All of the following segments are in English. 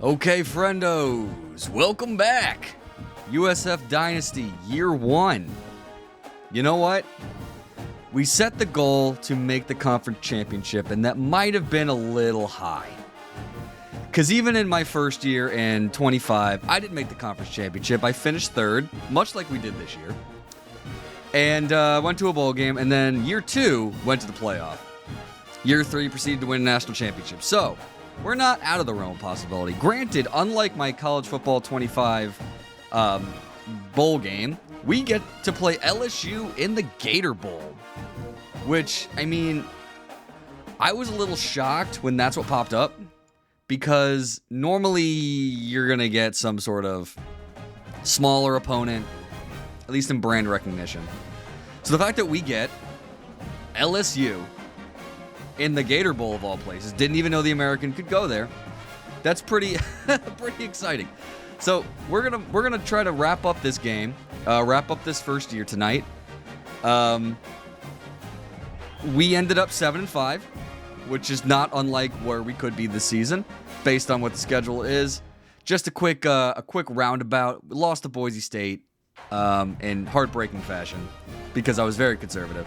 Okay, friendos, welcome back. USF Dynasty, year 1. You know what? We set the goal to make the conference championship, and that might have been a little high. Because even in my first year in 25, I didn't make the conference championship. I finished 3rd, much like we did this year. And went to a bowl game, and then year 2 went to the playoff. Year 3 proceeded to win a national championship. So, we're not out of the realm of possibility. Granted, unlike my college football 25 bowl game, we get to play LSU in the Gator Bowl. Which, I mean, I was a little shocked when that's what popped up. Because normally you're going to get some sort of smaller opponent, at least in brand recognition. So the fact that we get LSU in the Gator Bowl of all places, didn't even know the American could go there. That's pretty exciting. So we're gonna try to wrap up this game, wrap up this first year tonight. We ended up 7-5, which is not unlike where we could be this season, based on what the schedule is. Just a quick roundabout. We lost to Boise State in heartbreaking fashion because I was very conservative.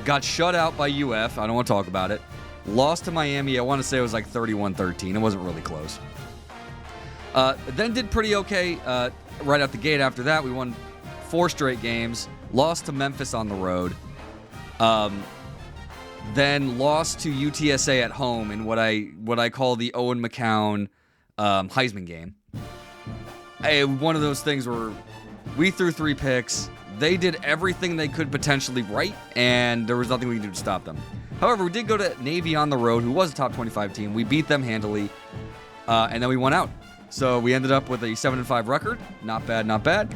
Got shut out by UF. I don't want to talk about it. Lost to Miami. I want to say it was like 31-13. It wasn't really close. Then did pretty okay right out the gate after that. We won 4 straight games. Lost to Memphis on the road. Then lost to UTSA at home in what I call the Owen McCown Heisman game. One of those things where we threw 3 picks. They did everything they could potentially right, and there was nothing we could do to stop them. However, we did go to Navy on the road, who was a top 25 team. We beat them handily, and then we won out. So we ended up with a 7-5 record. Not bad, not bad.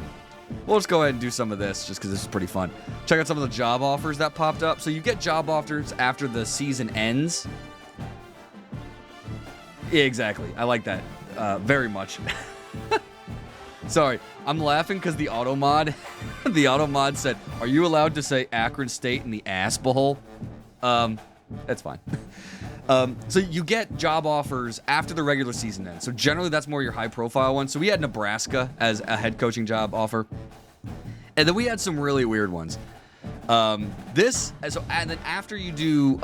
We'll just go ahead and do some of this just because this is pretty fun. Check out some of the job offers that popped up. So you get job offers after the season ends. Yeah, exactly. I like that very much. Sorry, I'm laughing because the auto mod said, "Are you allowed to say Akron State in the ass bowl?" That's fine. So you get job offers after the regular season ends. So generally that's more your high profile ones. So we had Nebraska as a head coaching job offer. And then we had some really weird ones. And then after you do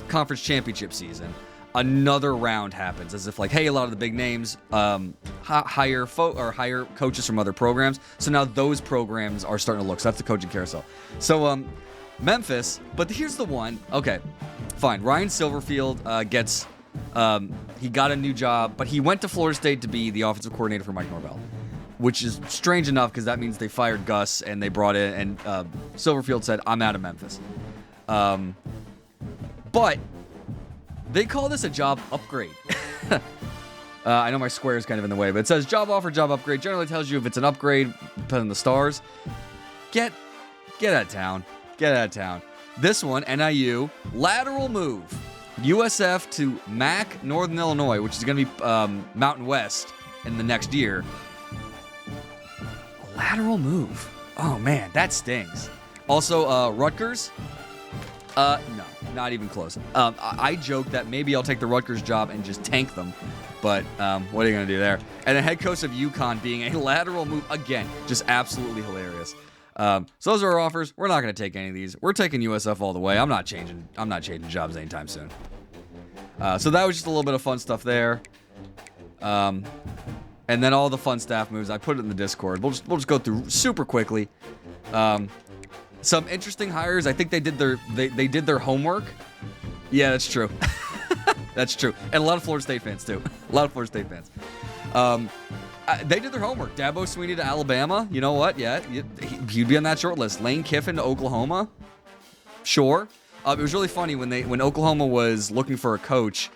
conference championship season, another round happens, as if like, hey, a lot of the big names hire coaches from other programs. So now those programs are starting to look. So that's the coaching carousel. So Memphis, but here's the one. Okay, fine. Ryan Silverfield gets he got a new job, but he went to Florida State to be the offensive coordinator for Mike Norvell, which is strange enough because that means they fired Gus and they brought in, and Silverfield said, "I'm out of Memphis." But they call this a job upgrade. I know my square is kind of in the way, but it says job offer, job upgrade. Generally tells you if it's an upgrade, depending on the stars. Get out of town. Get out of town. This one, NIU, lateral move. USF to MAC, Northern Illinois, which is going to be Mountain West in the next year. A lateral move. Oh, man, that stings. Also, Rutgers. No, not even close. I joke that maybe I'll take the Rutgers job and just tank them. But what are you going to do there? And the head coach of UConn being a lateral move. Again, just absolutely hilarious. So those are our offers. We're not going to take any of these. We're taking USF all the way. I'm not changing jobs anytime soon. So that was just a little bit of fun stuff there. And then all the fun staff moves. I put it in the Discord. We'll just go through super quickly. Some interesting hires. I think they did their homework. Yeah, that's true. That's true. And a lot of Florida State fans too. A lot of Florida State fans. They did their homework. Dabo Swinney to Alabama. You know what? Yeah, he'd be on that short list. Lane Kiffin to Oklahoma. Sure. It was really funny when Oklahoma was looking for a coach.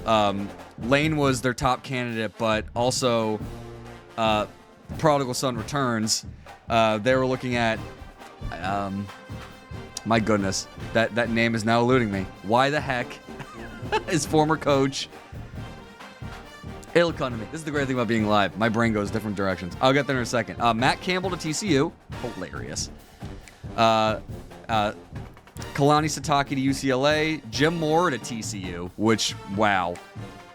Lane was their top candidate, but also Prodigal Son Returns. They were looking at. My goodness, that name is now eluding me. Why the heck? His former coach. It'll come to me. This is the great thing about being live. My brain goes different directions. I'll get there in a second. Matt Campbell to TCU. Hilarious. Kalani Sitake to UCLA. Jim Moore to TCU, which, wow.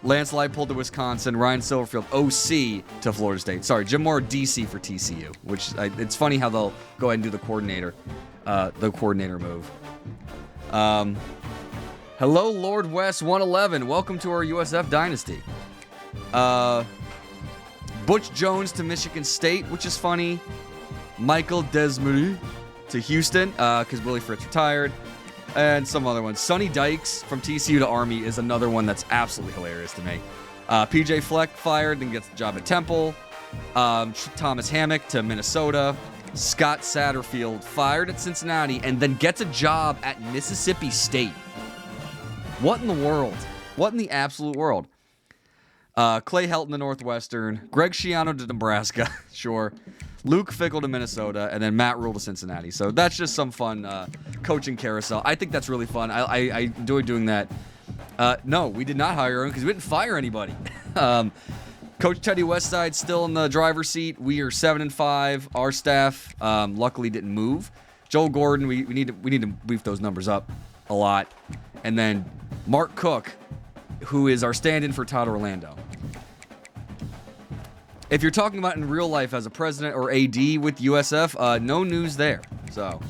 Lance Leipold to Wisconsin. Ryan Silverfield, OC to Florida State. Sorry, Jim Moore, DC for TCU. Which it's funny how they'll go ahead and do the coordinator move. Hello, Lord West 111. Welcome to our USF Dynasty. Butch Jones to Michigan State, which is funny. Michael Desmarais to Houston, because Willie Fritz retired. And some other ones. Sonny Dykes from TCU to Army is another one that's absolutely hilarious to me. PJ Fleck fired, then gets the job at Temple. Thomas Hammock to Minnesota. Scott Satterfield fired at Cincinnati and then gets a job at Mississippi State. What in the world? What in the absolute world? Clay Helton to Northwestern. Greg Schiano to Nebraska. Sure. Luke Fickell to Minnesota, and then Matt Rule to Cincinnati. So that's just some fun coaching carousel. I think that's really fun. I enjoy doing that. No, we did not hire him because we didn't fire anybody. Coach Teddy Westside still in the driver's seat. We are 7-5. Our staff luckily didn't move. Joel Gordon, we need to beef those numbers up a lot. And then Mark Cook, who is our stand-in for Todd Orlando. If you're talking about in real life as a president or AD with USF, no news there. So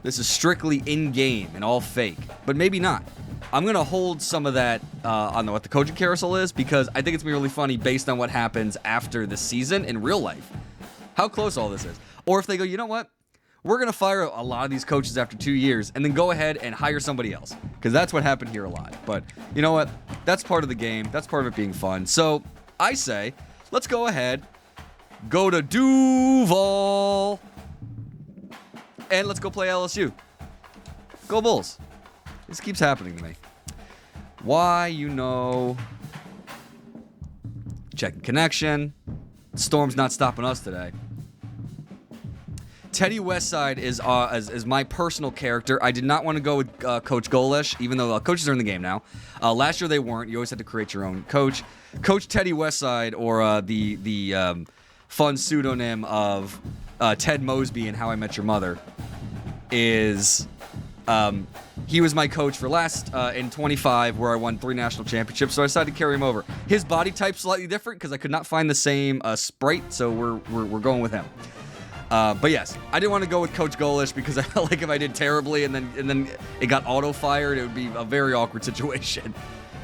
this is strictly in-game and all fake, but maybe not. I'm going to hold some of that on what the coaching carousel is because I think it's going to be really funny based on what happens after the season in real life. How close all this is. Or if they go, you know what? We're going to fire a lot of these coaches after 2 years and then go ahead and hire somebody else because that's what happened here a lot. But you know what? That's part of the game. That's part of it being fun. So I say, let's go ahead, go to Duval, and let's go play LSU. Go Bulls. This keeps happening to me. Why, checking connection. Storm's not stopping us today. Teddy Westside is my personal character. I did not want to go with Coach Golish, even though coaches are in the game now. Last year they weren't. You always had to create your own coach. Coach Teddy Westside, or the fun pseudonym of Ted Mosby in How I Met Your Mother, is he was my coach for last in 25, where I won 3 national championships. So I decided to carry him over. His body type's slightly different because I could not find the same sprite, so we're going with him. But yes, I didn't want to go with Coach Golish because I felt like if I did terribly and then it got auto-fired, it would be a very awkward situation.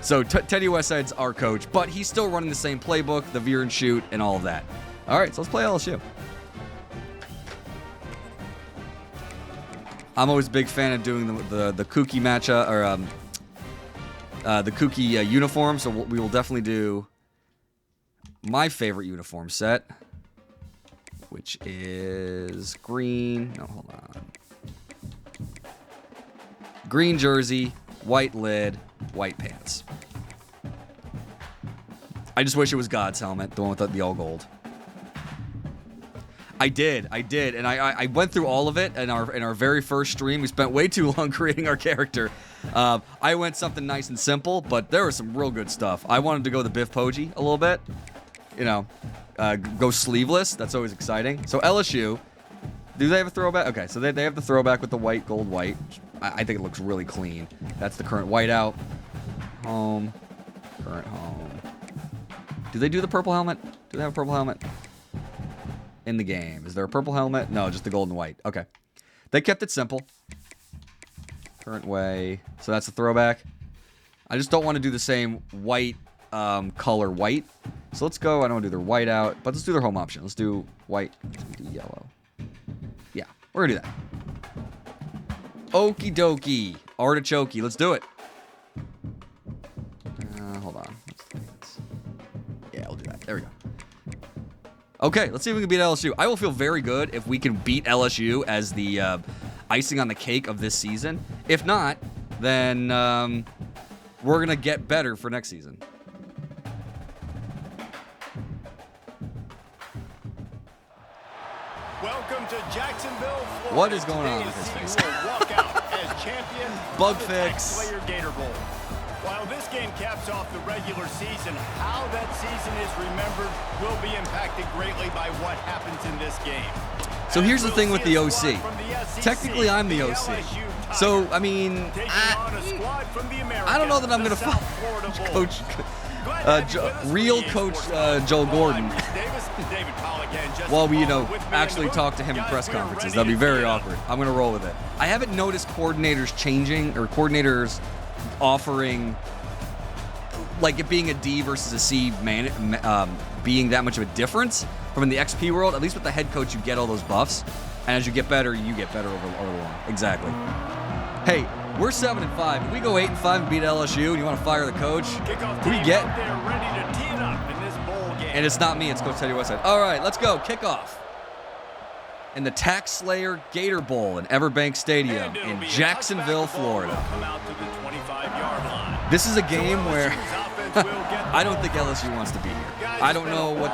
So Teddy Westside's our coach, but he's still running the same playbook, the veer and shoot, and all of that. All right, so let's play LSU. I'm always a big fan of doing the kooky matchup, or the kooky uniform, so we will definitely do my favorite uniform set, which is green. No, hold on. Green jersey, white lid, white pants. I just wish it was God's helmet, the one with the all gold. I did, and I went through all of it in our very first stream. We spent way too long creating our character. I went something nice and simple, but there was some real good stuff. I wanted to go the Biff Poggi a little bit, go sleeveless. That's always exciting. So LSU, do they have a throwback? Okay, so they have the throwback with the white, gold, white. I think it looks really clean. That's the current whiteout. Home, current home. Do they do the purple helmet? Do they have a purple helmet? In the game. Is there a purple helmet? No, just the gold and white. Okay. They kept it simple. Current way. So that's a throwback. I just don't want to do the same white color white. So let's go. I don't want to do their white out, but let's do their home option. Let's do white. Let's do yellow. Yeah, we're going to do that. Okie dokie. Artichoke. Let's do it. Hold on. Yeah, we'll do that. There we go. Okay, let's see if we can beat LSU. I will feel very good if we can beat LSU as the icing on the cake of this season. If not, then we're going to get better for next season. Welcome to Jacksonville, Florida. What is going on with his face? Walk out as champion Bug of the fix. Taxslayer Gator Bowl. While this game caps off the regular season, how that season is remembered will be impacted greatly by what happens in this game. So here's the thing with the OC. Technically, I'm the OC. So, I mean, I don't know that I'm going to follow Coach. Real Coach Joel Gordon. While we, actually talk to him in press conferences. That'd be very awkward. I'm going to roll with it. I haven't noticed coordinators changing or coordinators offering, like it being a D versus a C being that much of a difference from in the XP world. At least with the head coach, you get all those buffs. And as you get better, you get better over the long. Exactly. Hey, we're 7-5. If we go 8-5 and beat LSU, and you want to fire the coach, who do you get? And it's not me, it's Coach Teddy Westside. All right, let's go. Kickoff. In the Tax Slayer Gator Bowl in Everbank Stadium in Jacksonville, Florida. This is a game where I don't think LSU wants to be here. I don't know what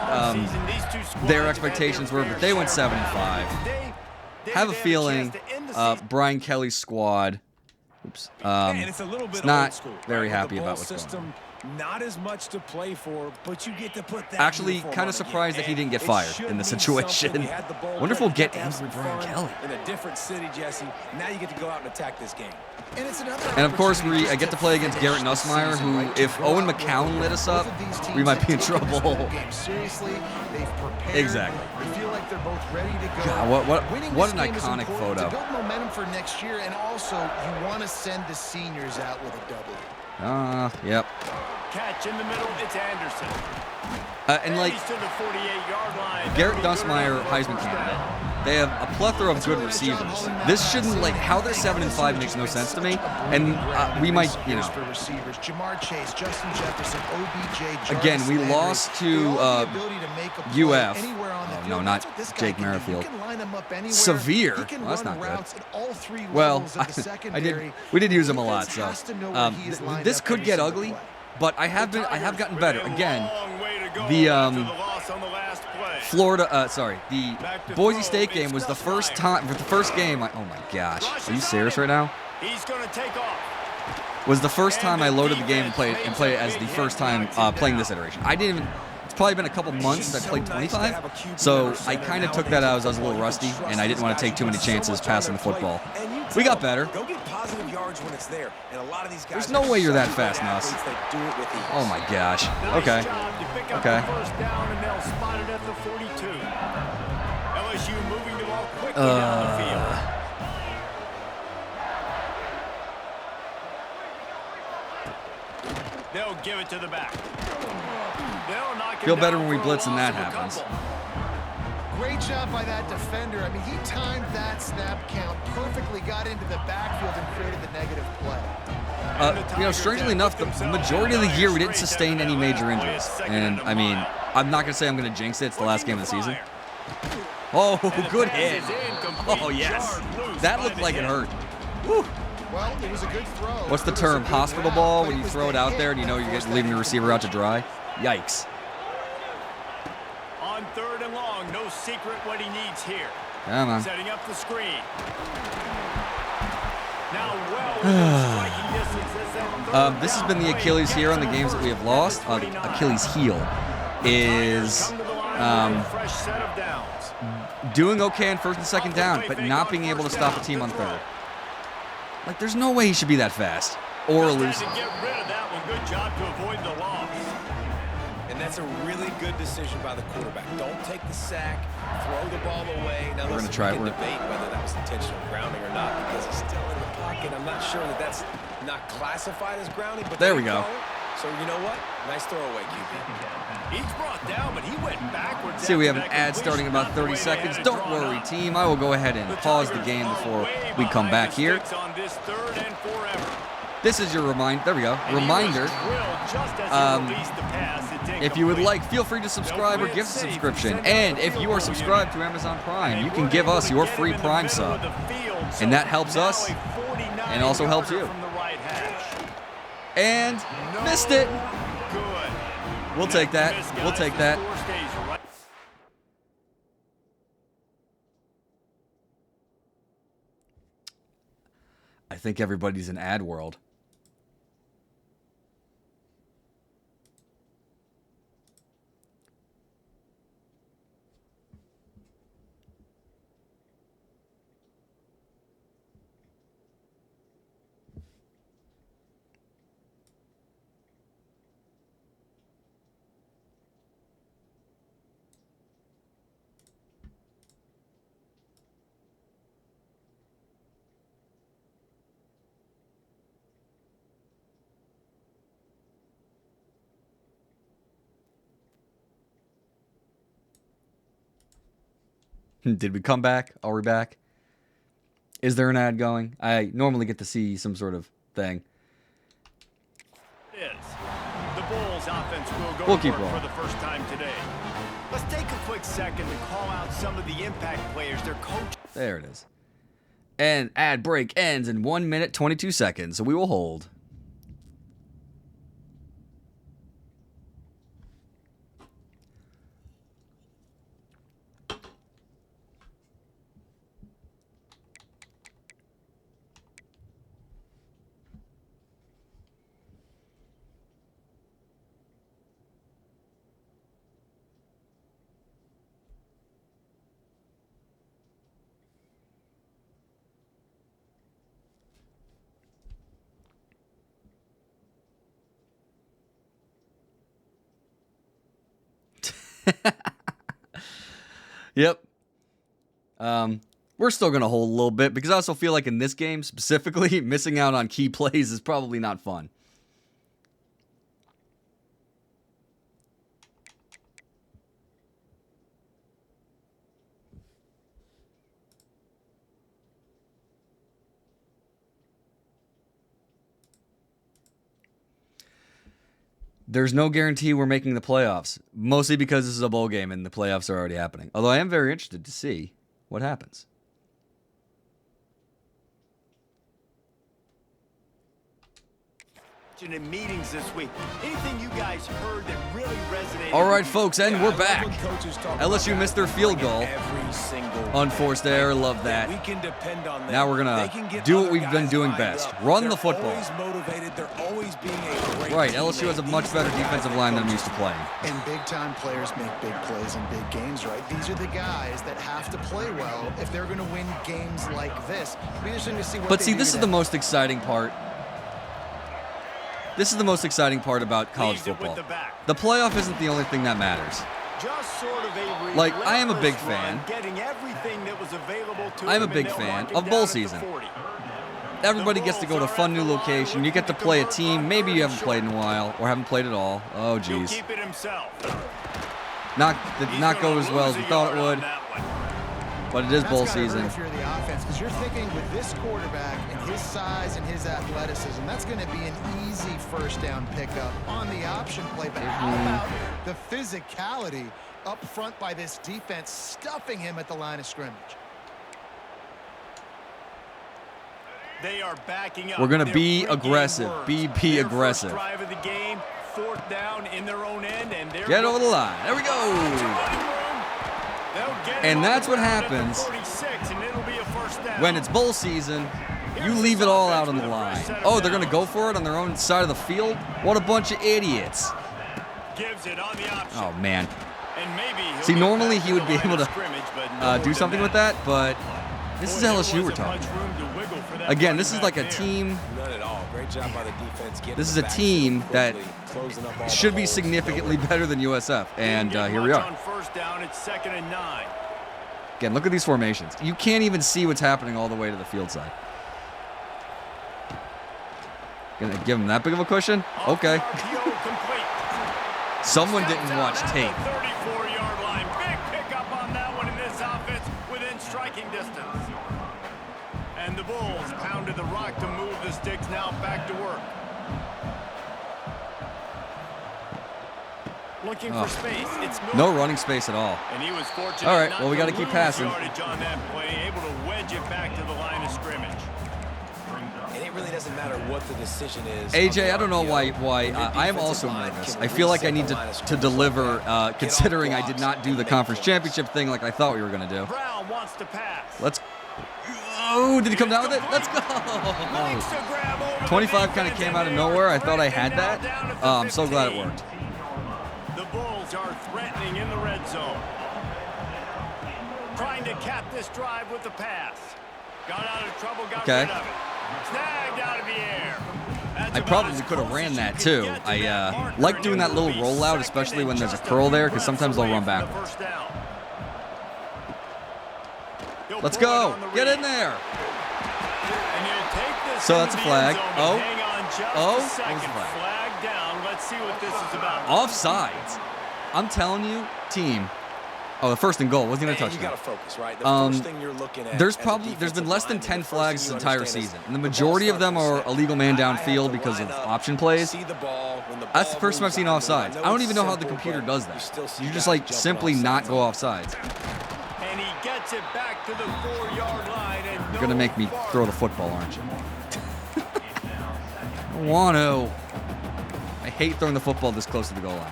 their expectations were, but they went 7-5. Have a feeling Brian Kelly's squad is not very happy about what's going on. Not as much to play for, but you get to put that. Actually, kind of surprised that he didn't get fired in this situation. Wonder if we'll get angry Brian Kelly. In a different city, Jesse. Now you get to go out and attack this game. And of course, I get to play against Garrett Nussmeier, who, if Owen McCown lit us up, we might be in trouble. Exactly. God, what an iconic photo. Build momentum for next year, and also you want to send the seniors out with a W. Yep. Catch in the middle, it's Anderson. And like Garrett Nussmeier, Heisman candidate. They have a plethora of good receivers. This shouldn't, like, how they're 7-5 makes no sense to me. And we might, Again, we lost to UF. Oh, no, not Jake Merrifield. Severe. Well, that's not good. Well, we did use him a lot, so this could get ugly. But I have gotten better. Again, the the Boise State game was the first time, for the first game. Oh my gosh, are you serious right now? He's going to take off. Was the first time I loaded the game and played it as the first time playing this iteration. I didn't even. It's probably been a couple months since I played 25, so I kind of took that out as I was a little rusty, and I didn't want to take too many chances passing the football. We got better. There's no way you're that fast, Nuss. Oh my gosh. Okay. Okay. LSU moving the ball quickly down the field. They'll give it to the back. Feel better when we blitz and that happens. Great job by that defender. I mean, he timed that snap count perfectly, got into the backfield and created the negative play. Strangely enough, the majority of the year we didn't sustain any major injuries. And, I mean, I'm not going to say I'm going to jinx it. It's the last game of the season. Oh, good hit. Oh, yes. That looked like it hurt. Woo. Well, it was a good throw. What's the term? Hospital ball, when you throw it out there and you know you're just leaving your receiver out to dry? Yikes. On 3rd and long, no secret what he needs here. Come on. Setting up the screen. Now well striking distance. This has been the Achilles heel on the games that we have lost. The Achilles heel is doing okay on 1st and 2nd down, but not being able to stop a team on 3rd. Like, there's no way he should be that fast or elusive. Get rid of that one. Good job to avoid the loss. And that's a really good decision by the quarterback. Don't take the sack, throw the ball away. Now, we're going to try it. Debate whether that was intentional grounding or not because he's still in the pocket. I'm not sure that that's not classified as grounding. But there we go. So, you know what? Nice throwaway, QB. He's brought down, but he went backwards. See, we have an ad starting in about 30 seconds. Don't worry, team. I will go ahead and pause the game before we come back here. This is your reminder. There we go. Reminder. If you would like, feel free to subscribe or give a subscription. And if you are subscribed to Amazon Prime, you can give us your free Prime sub. And that helps us and also helps you. And missed it. We'll take that. We'll take that. I think everybody's in ad world. Did we come back? Are we back? Is there an ad going? I normally get to see some sort of thing. The Bulls offense will go We'll to keep work rolling. for the first time today. Let's take a quick second to call out some of the impact players their coach. There it is. And ad break ends in 1 minute, 22 seconds, so we will hold. Yep. We're still going to hold a little bit because I also feel like in this game specifically, missing out on key plays is probably not fun. There's no guarantee we're making the playoffs, mostly because this is a bowl game and the playoffs are already happening. Although I am very interested to see what happens. In meetings this week, anything you guys heard that really resonated? All right, folks, and we're back. LSU missed their field goal. Unforced error, love that. Now we're going to do what we've been doing best. Run the football. Right, LSU has a much better defensive line than I'm used to playing. And big-time players make big plays in big games, right? These are the guys that have to play well if they're going to win games like this. Be interesting to see what But they see, do this is today. the most exciting part. This is the most exciting part about college football. The playoff isn't the only thing that matters. Just sort of a Like, I am a big relentless fan. run, getting everything that was available to I'm a them, big and they'll fan lock it of down bowl at the season. 40. Everybody gets to go to a fun new location. You get to play a team maybe you haven't played in a while or haven't played at all. Oh, He'll geez. keep it himself. Did not go as well as we thought it would, but it is That's bowl gotta hurt season. if you're the offense, because you're thinking with this quarterback and his size and his athleticism, that's going to be an easy first down pickup on the option play. But how about the physicality up front by this defense, stuffing him at the line of scrimmage? They are backing up. We're gonna Their be pregame aggressive. words. Be Their aggressive. First drive of the game, fourth down in their own end, and they're Get over the line. There we go. And that's what happens when it's bowl season. You leave it all out on the line. Oh, they're going to go for it on their own side of the field? What a bunch of idiots. Oh, man. See, normally he would be able to do something with that, but this is LSU we're talking about. Again, this is like a team. This is a team that should be significantly better than USF, and here we are. Again, look at these formations. You can't even see what's happening all the way to the field side. Gonna give him that big of a cushion? Okay. Someone didn't watch tape. 34-yard line. Big pickup on that one in this offense within striking distance. And the Bulls pounded the rock to move the sticks, now back to work. Looking for space. It's no running space at all. And he was fortunate. All right, well, we got to keep passing. Yardage on that play, able to wedge it back to the line of scrimmage. And it really doesn't matter what the decision is. AJ, I don't know why I am also nervous. I feel like I need to deliver, considering I did not do the conference championship thing like I thought we were going to do. Brown wants to pass. Let's. Oh, did he come down with it? Let's go. 25 kind of came out of nowhere. I thought I had that. I'm so glad it worked. The Bulls are threatening in the red zone. Trying to cap this drive with the pass. Got out of trouble, got rid of it. Snagged out of the air. I probably could have ran that too. I like doing that little rollout, especially when there's a curl there, because sometimes they'll run backwards. Let's go. Get in there. So that's a flag. Oh. What was the flag? Flag down. Let's see what this is about. Offsides. I'm telling you, team, Oh, the first and goal wasn't even a And touchdown. you got to focus, right? The first thing you're looking at. There's been been less than 10 flags this entire season, and the majority of them are illegal man downfield because of option plays. That's the first time I've seen offsides. I don't even know how the computer does that. You just like simply not go offsides. And he gets it back to the 4-yard line. And You're gonna make me throw the football, aren't you? I don't want to. I hate throwing the football this close to the goal line.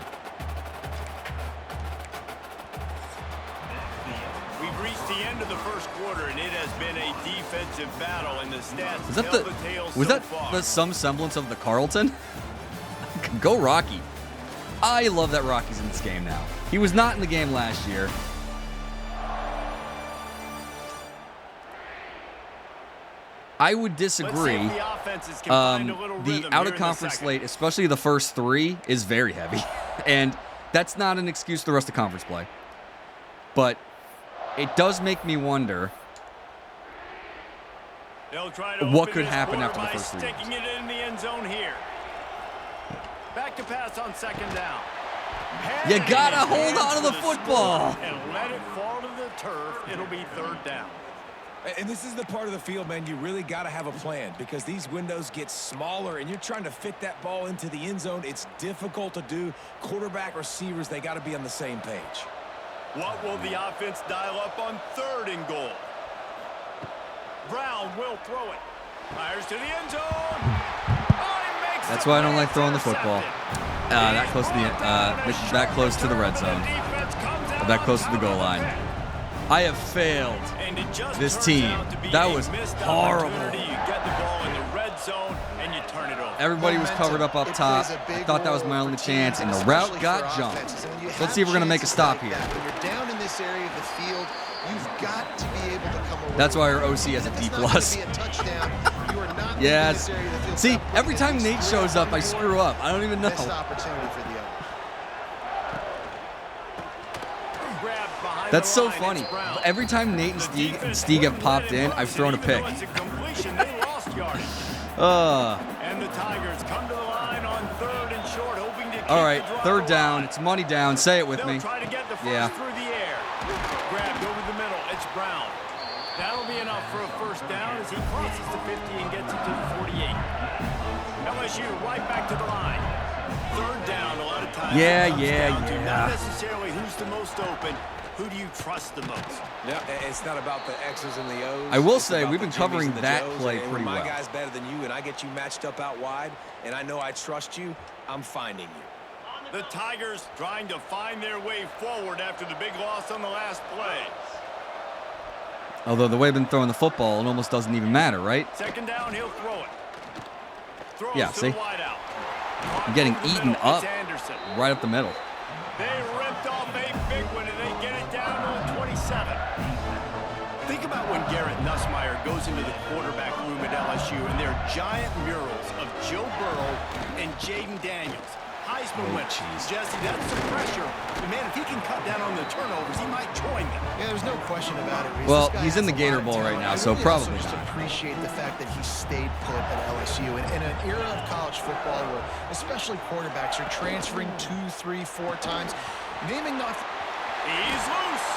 We've reached the end of the first quarter, and it has been a defensive battle, and the stats Is that tell the tale was so that far. some semblance of the Carlton? Go Rocky. I love that Rocky's in this game now. He was not in the game last year. I would disagree. Let's see if the offenses can find a little The rhythm out here of in conference the second. slate, especially the first 3, is very heavy. And that's not an excuse for the rest of conference play. But it does make me wonder They'll try to what open could this happen quarter after the by first 3 sticking it in the end zone here. Back to pass on second down. You Hand gotta in his hold hands on to the for football. score and let it fall to the turf. It'll be third down. And this is the part of the field, man, you really got to have a plan because these windows get smaller and you're trying to fit that ball into the end zone. It's difficult to do. Quarterback, receivers, they got to be on the same page. What will the offense dial up on third and goal? Brown will throw it. Fires to the end zone. Oh, he makes That's the why I don't like pass throwing the football. intercepted. That close to the that close to the red zone. That close to the goal line. I have failed this team. That was horrible. You get the ball in the red zone and you turn it over. Everybody was covered up top. I thought that was my only chance, and the route got jumped. Let's see if we're going to make a stop here. When you're down in this area of the field, you've got to be able to come away. That's why our OC has a D+. Yes. See, every time Nate shows up, I screw up. I don't even know. Missed opportunity for the other. That's so funny. Every time Nate and Steve have popped in, I've thrown a pick. And the Tigers come to the line on third and short, hoping to keep All right, the drive third down. alive. It's money down. Say it with They'll me. try to get the first Yeah. through the air. Grabbed over the middle. It's Brown. That'll be enough for a first down as he crosses the 50 and gets it to the 48. LSU right back to the line. Third down, a lot of times. Yeah, it comes yeah, down to yeah. Not necessarily who's the most open. Who do you trust the most? Yeah, it's not about the X's and the O's. I will It's say about we've the been Jimmies covering and the that Joes, play and pretty when well. my guy's better than you and I get you matched up out wide, and I know I trust you, I'm finding you. The Tigers trying to find their way forward after the big loss on the last play. Although the way I've been throwing the football, it almost doesn't even matter, right? Second down, he'll throw it. Throws Yeah, to see? the wide out. I'm getting Over the eaten middle, up it's Anderson. right up the middle. They ripped off a big one, and they get it down to the 27. Think about when Garrett Nussmeier goes into the quarterback room at LSU, and there are giant murals of Joe Burrow and Jaden Daniels. Heisman winner. Jesse, that's some pressure. But man, if he can cut down on the turnovers, he might join them. Yeah, there's no question about it, Reese. Well, This guy he's in has the a lot Gator of Bowl right talent. now, I so really probably also just not. appreciate the fact that he stayed put at LSU. And in an era of college football where especially quarterbacks are transferring 2, 3, 4 times, naming off. He's loose.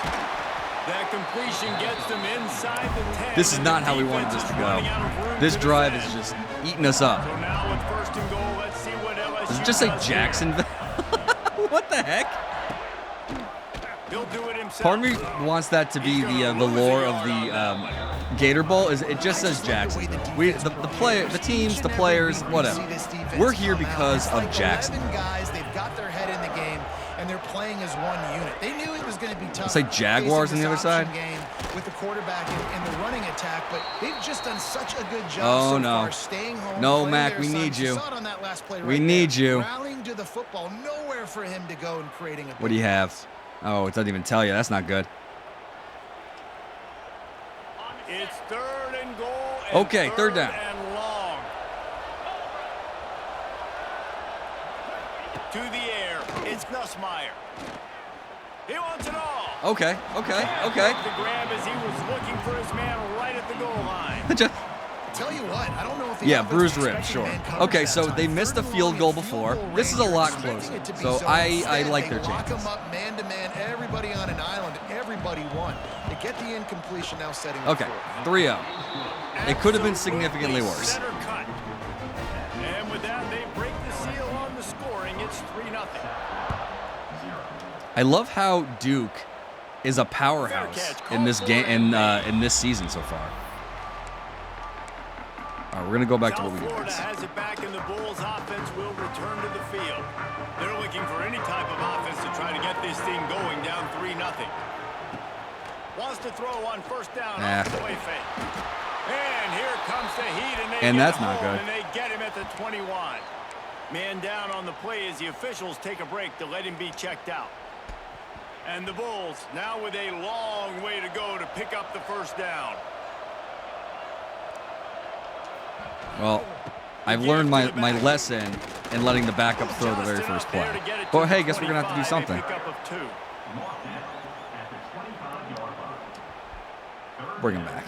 That completion gets them inside the 10. This is and not the how we wanted defense this to is go. running out of room This to drive defend. is just eating us up. So now with first and goal, let's see what LSU Does it just say does here. Jacksonville? What the heck? He'll do it himself. Part of me wants that to be the lore of the Gator Bowl. Is it just says Jackson? The teams, the players, whatever. We're here because of Jackson. 11 guys, they've got their head in the game, and they're playing as one unit. They knew it was going to be tough. It's like Jaguars facing on the this other option side. game with the quarterback in the running attack, but they've just done such a good job Oh, so no. far staying home. No, playing Mac, their we need assignments. you. Saw it on that last play We right need there. you. Rallying to the football, nowhere for him to go and creating a. What do you have? Oh, it doesn't even tell you. That's not good. It's third and goal. And Okay, third down. And long. To the air. It's Nussmeier. He wants it all. Okay. The grab as he was looking for his man right at the goal line. tell you what, I don't know if the Yeah, offense bruised was ribs, expecting sure. man coverage Okay, that so time. they missed a Third and field long goal in field before. goal This is a range. lot You're expecting closer. it to be So zone. I Instead, like they their lock chances. them up man-to-man, everybody on an island, everybody won. They get the incompletion now setting up Okay, fourth. 3-0. It could have been significantly worse. Center cut. And with that, they break the seal on the scoring. It's 3-0. I love how Duke is a powerhouse in this game in this season so far. All right, we're gonna go back to what we did. Florida has it back, and the Bulls' offense will return to the field. They're looking for any type of offense to try to get this thing going, down 3-0. Wants to throw on first down off the play fake. And here comes the heat, and that's not good. And they get him at the 21. Man down on the play as the officials take a break to let him be checked out. And the Bulls now with a long way to go to pick up the first down. Well, I've learned my lesson in letting the backup throw the very first play. But hey, guess we're gonna have to do something. Bring him back.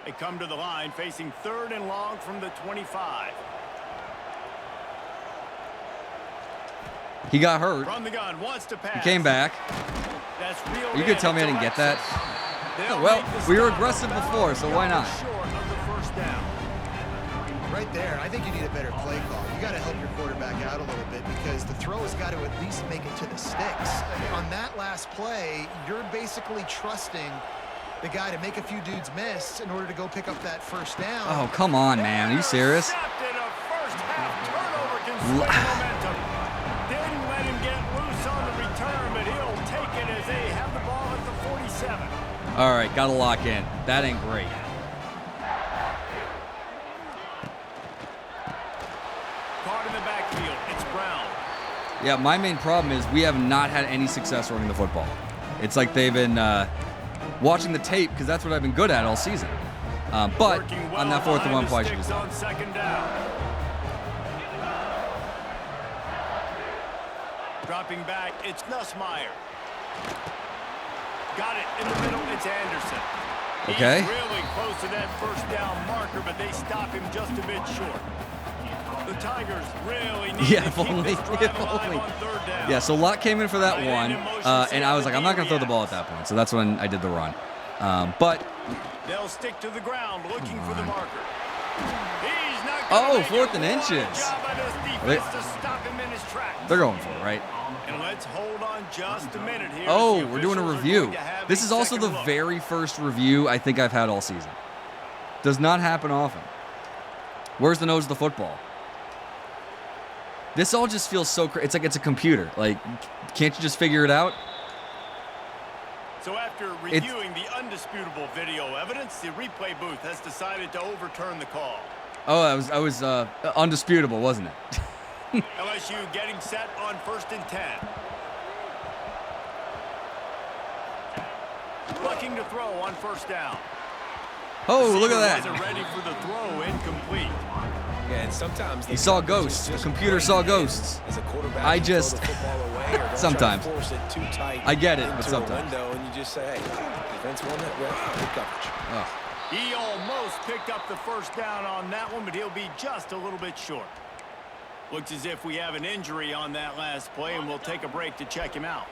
They come to the line facing 3rd and long from the 25. He got hurt. From the gun, wants to pass. He came back. That's real. Are you gonna tell me I didn't get that? Well, we were aggressive before, so why not? Short of the first down. Right there, I think you need a better play call. You got to help your quarterback out a little bit because the throw has got to at least make it to the sticks. On that last play, you're basically trusting the guy to make a few dudes miss in order to go pick up that first down. Oh, come on, man. Are you serious? Intercepted. A first half turnover can swing momentum. Didn't let him get loose on the return, but he'll take it as they have the ball at the 47. All right, got to lock in. That ain't great. Caught in the backfield. It's Brown. Yeah, my main problem is we have not had any success running the football. It's like they've been watching the tape because that's what I've been good at all season. But on that 4th and 1 play, she was on second down. Dropping back, it's Nussmeier. Got it in the middle, it's Anderson. Okay. He's really close to that first down marker, but they stop him just a bit short. The Tigers really need to keep this drive alive on 3rd down. Yeah, so Locke came in for that one, and I was like, I'm not going to throw the ball at that point. So that's when I did the run. But they'll stick to the ground looking for the marker. He's not oh, make 4th and it. inches. Job by this defense to stop him in his tracks. They're going for it, right? And let's hold on just a minute here. Oh, we're doing a review. This is also the very first review I think I've had all season. Does not happen often. Where's the nose of the football? This all just feels so crazy. It's like it's a computer. Like, can't you just figure it out? So after reviewing the undisputable video evidence, the replay booth has decided to overturn the call. Oh, I was undisputable, wasn't it? LSU getting set on 1st and 10. Looking to throw on 1st down. Oh, look at that. Wasn't ready for the throw, incomplete. Yeah, and sometimes He saw ghosts. The computer saw ghosts. As a quarterback, I you throw just the football away or don't sometimes. try to force it too tight I get it, but into a sometimes. window, and you just say, hey, defense won that well. Good coverage. Oh. He almost picked up the first down on that one, but he'll be just a little bit short. Looks as if we have an injury on that last play, and we'll take a break to check him out.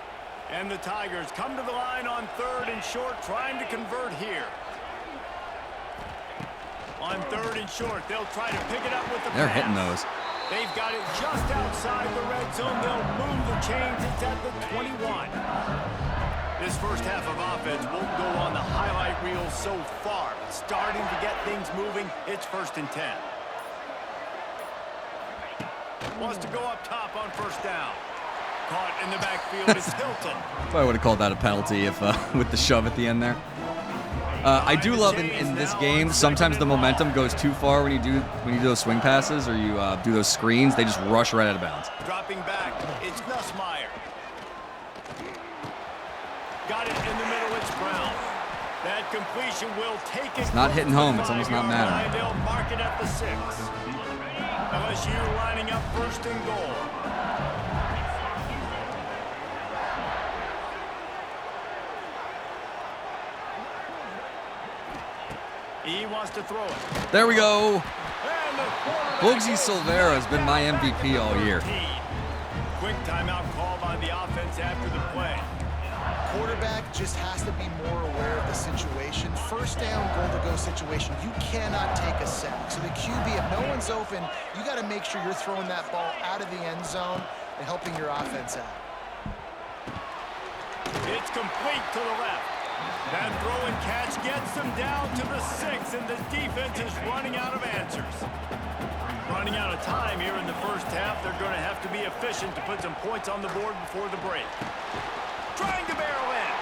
And the Tigers come to the line on 3rd and short, trying to convert here. On 3rd and short, they'll try to pick it up with the They're pass. hitting those. They've got it just outside the red zone. They'll move the chains. It's at the 21. This first half of offense won't go on the highlight reel so far. Starting to get things moving. It's 1st and 10. Wants to go up top on 1st down. Caught in the backfield is Hilton. Probably would have called that a penalty if with the shove at the end there. I do love in this game, sometimes the momentum goes too far when you do those swing passes or you do those screens. They just rush right out of bounds. Dropping back, it's Nussmeier. Got it in the middle, it's Brown. That completion will take it. It's not hitting home. It's almost not mattering. They'll mark it at the 6. LSU lining up first and goal. He wants to throw it. There we go. Bugsy Silvera has been my MVP all year. Quick timeout call by the offense after the play. Quarterback just has to be more aware of the situation. First down, goal-to-go situation. You cannot take a sack. So the QB, if no one's open, you got to make sure you're throwing that ball out of the end zone and helping your offense out. It's complete to the left. That throw and catch gets them down to the 6, and the defense is running out of answers. Running out of time here in the first half. They're going to have to be efficient to put some points on the board before the break. Trying to barrel in.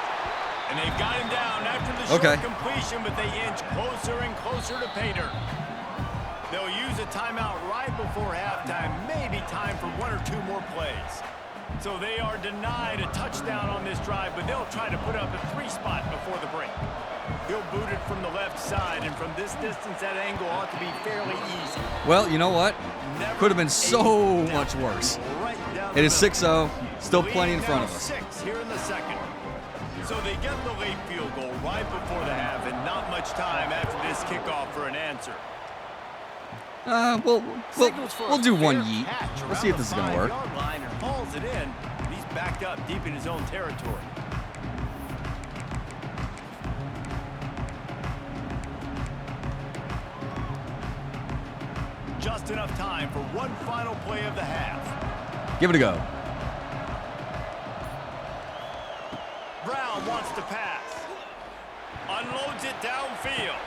And they've got him down after the short completion, but they inch closer and closer to pay dirt. They'll use a timeout right before halftime. Maybe time for 1 or 2 more plays. So they are denied a touchdown on this drive, but they'll try to put up a 3-spot before the break. He'll boot it from the left side, and from this distance, that angle ought to be fairly easy. Well, you know what? Could have been so much worse. It is 6-0, still plenty in front of us. 6 here in the second. So they get the late field goal right before the half, and not much time after this kickoff for an answer. We'll do one yeet. We'll see if this is going to work. Line and hauls it in. He's backed up deep in his own territory. Just enough time for one final play of the half. Give it a go. Brown wants to pass. Unloads it downfield.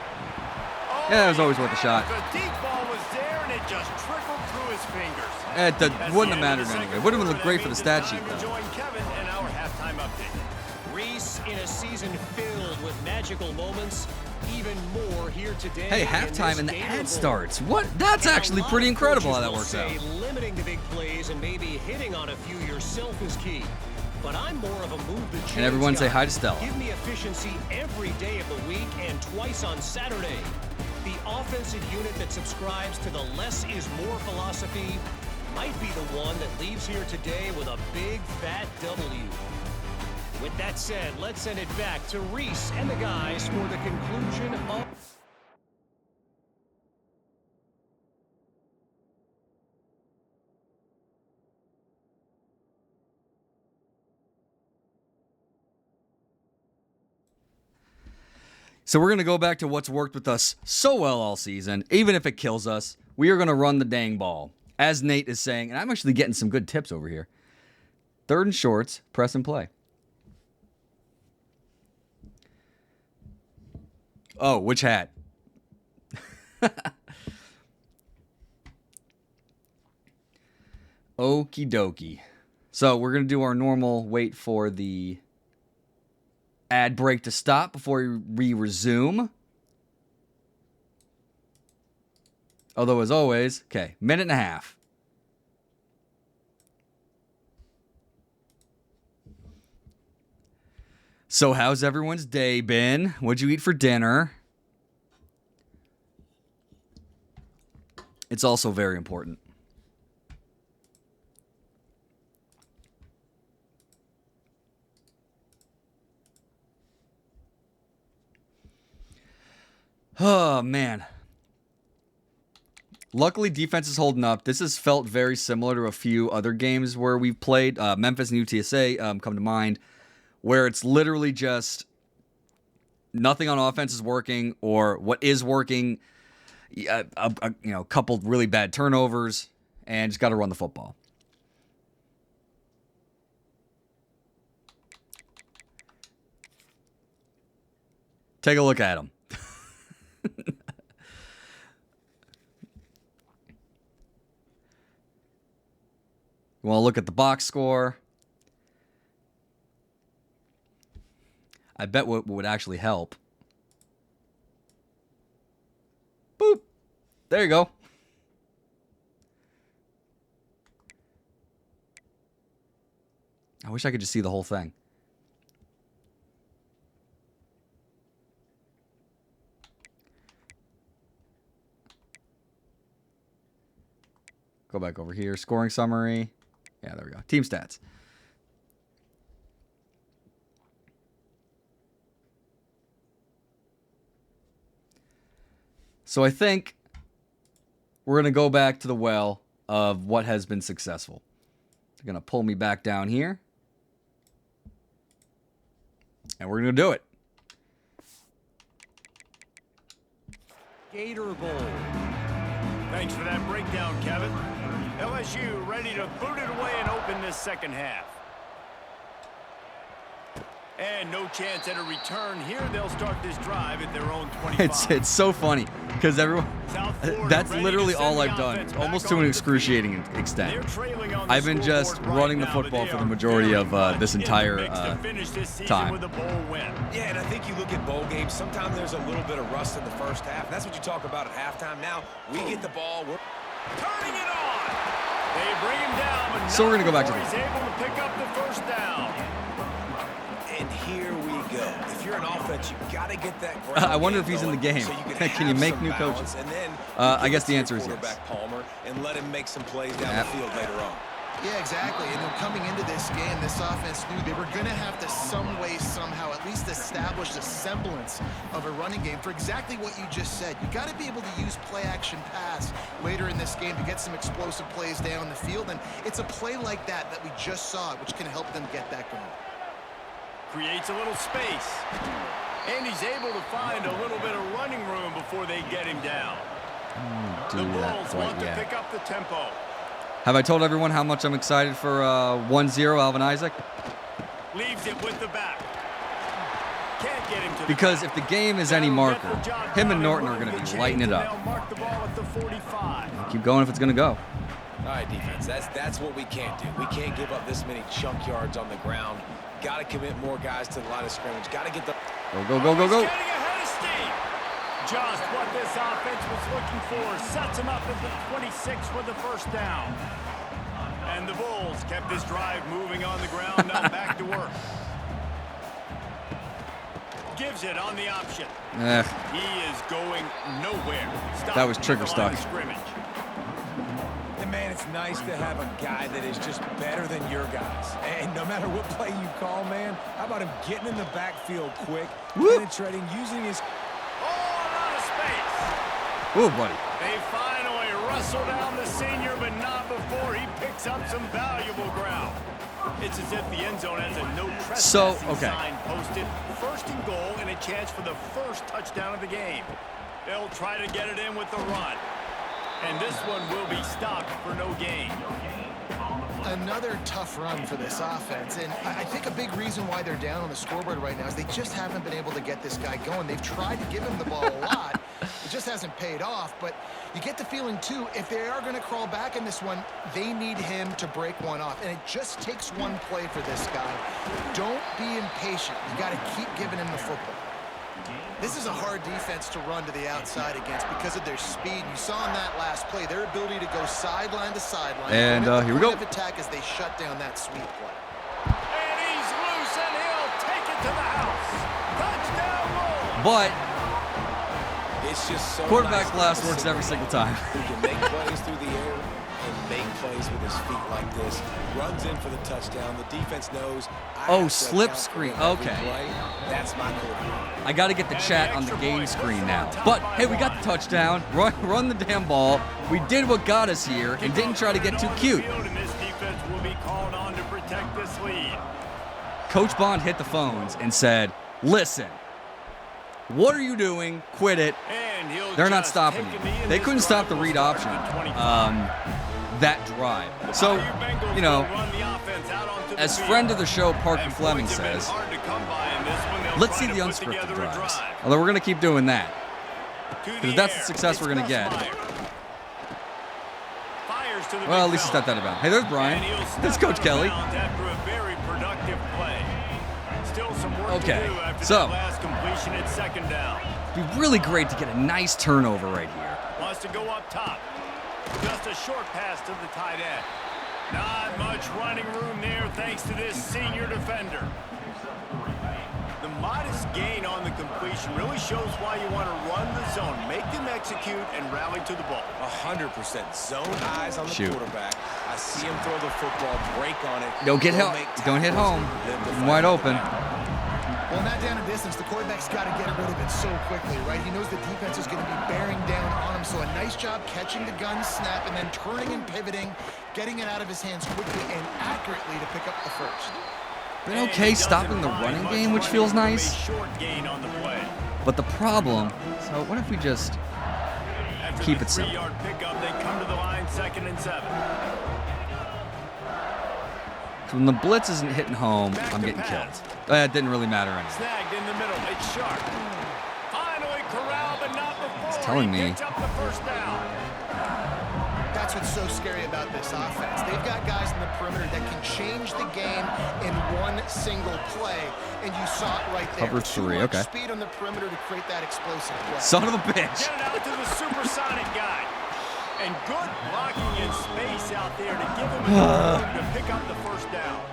Oh, Yeah, it was always worth a shot. The deep ball was there, and it just trickled through his fingers. It wouldn't have mattered anyway. It would have looked great for the stat sheet, though. Join Kevin in our halftime update. Reese in a season filled with magical moments. Even more here today. Hey, halftime and the Gator ad Bowl. starts. What? That's actually pretty incredible how that works out. Limiting the big plays and maybe hitting on a few yourself is key. But I'm more of a move the chains And everyone say guy. hi to Stella. Give me efficiency every day of the week and twice on Saturday. The offensive unit that subscribes to the less is more philosophy might be the one that leaves here today with a big fat W. With that said, let's send it back to Reese and the guys for the conclusion of... So we're going to go back to what's worked with us so well all season. Even if it kills us, we are going to run the dang ball. As Nate is saying, and I'm actually getting some good tips over here. 3rd and shorts, press and play. Oh, which hat? Okie dokie. So we're going to do our normal wait for the ad break to stop before we resume. Although, as always, okay, 1.5 minutes. So how's everyone's day been? What'd you eat for dinner? It's also very important. Oh, man. Luckily, defense is holding up. This has felt very similar to a few other games where we've played. Memphis and UTSA come to mind, where it's literally just nothing on offense is working, or what is working, a couple really bad turnovers, and just got to run the football. Take a look at them. You want to look at the box score? I bet what would actually help. Boop. There you go. I wish I could just see the whole thing. Go back over here. Scoring summary. Yeah, there we go. Team stats. So I think we're going to go back to the well of what has been successful. They're going to pull me back down here. And we're going to do it. Gator Bowl. Thanks for that breakdown, Kevin. LSU ready to boot it away and open this second half. And no chance at a return here. They'll start this drive at their own 25. It's so funny because everyone. That's literally all I've done, almost to an excruciating extent. I've been just running the football for the majority of this entire time. Yeah, and I think you look at bowl games, sometimes there's a little bit of rust in the first half. That's what you talk about at halftime. Now we get the ball. We're turning it on. They bring him down, but so we're going to go back to he's able to pick up the first down. And here we go. If you're an offense, you got to get that. I wonder if he's in the game. So Can you make new coaches? And then I guess the answer is yes. Palmer and let him make some plays down the field later on. Yeah, exactly. And then coming into this game, this offense knew they were going to have to some way, somehow, at least establish a semblance of a running game for exactly what you just said. You got to be able to use play-action pass later in this game to get some explosive plays down the field. And it's a play like that we just saw, which can help them get that going. Creates a little space. And he's able to find a little bit of running room before they get him down. The Bulls want to pick up the tempo. Have I told everyone how much I'm excited for 1-0 Alvin Isaac? Leaves it with the back. Can't get him to because if the game is any marker, him and Norton are going to be lighting it up. Mark the ball at the 45. Keep going if it's going to go. All right, defense, that's what we can't do. We can't give up this many chunk yards on the ground. Got to commit more guys to the line of scrimmage. Got to get the... Go, go, go, go. Getting ahead of steam. Just what this offense was looking for. Sets him up at the 26 for the first down. And the Bulls kept this drive moving on the ground. Now back to work. Gives it on the option. He is going nowhere. That was trigger stuck. And man, it's nice to have a guy that is just better than your guys. And no matter what play you call, man, how about him getting in the backfield quick, penetrating, using his... Oh, buddy. They finally wrestle down the senior, but not before he picks up some valuable ground. It's as if the end zone has a no trespassing sign posted. First and goal and a chance for the first touchdown of the game. They'll try to get it in with the run. And this one will be stopped for no gain. Another tough run for this offense, and I think a big reason why they're down on the scoreboard right now is they just haven't been able to get this guy going. They've tried to give him the ball a lot. It just hasn't paid off, but you get the feeling, too, if they are going to crawl back in this one, they need him to break one off, and it just takes one play for this guy. Don't be impatient. You got to keep giving him the football. This is a hard defense to run to the outside against because of their speed. You saw in that last play their ability to go sideline to sideline. And here we go. Attack as they shut down that sweep play. And he's loose, and he'll take it to the house. Touchdown Bulls. But it's just so quarterback blast works every single time. He can make plays through the air and make plays with his feet like this. Runs in for the touchdown. The defense knows. Slip screen. Okay. That's my quarterback. I got to get the chat on the game screen now. But, hey, we got the touchdown. Run the damn ball. We did what got us here and didn't try to get too cute. Coach Bond hit the phones and said, listen, what are you doing? Quit it. They're not stopping you. They couldn't stop the read option that drive. So, you know, as friend of the show Parker Fleming says, let's see the unscripted drives. Although we're going to keep doing that. Because that's the success we're going to get. Well, at least it's not that about. Hey, there's Brian. There's Coach Kelly. Okay, so it'd be really great to get a nice turnover right here. Wants to go up top. Just a short pass to the tight end. Not much running room there thanks to this senior defender. The modest gain on the completion really shows why you want to run the zone, make them execute, and rally to the ball. 100%. Zone eyes on the Shoot. quarterback. I see him throw the football, break on it. Don't get home. Don't hit home. Wide open. Well, not down a distance. The quarterback's got to get rid of it so quickly, right? He knows the defense is going to be bearing down on him, so a nice job catching the gun snap and then turning and pivoting, getting it out of his hands quickly and accurately to pick up the first. Been okay stopping the running game, which feels nice. Short gain on the play. But the problem, so what if we just keep it simple? 3-yard pickup, they come to the line, 2nd and 7. When the blitz isn't hitting home, I'm getting killed. It didn't really matter anyway. Snagged in the middle, it's sharp. Finally corralled, but not before. It's telling me. He picks up the first down. That's what's so scary about this offense. They've got guys in the perimeter that can change the game in one single play, and you saw it right there. Cover Too 3, much okay. speed on the perimeter to create that explosive play. Son of a bitch. Get it out to the supersonic guy. And good blocking in space out there to give him enough room to pick up the first down.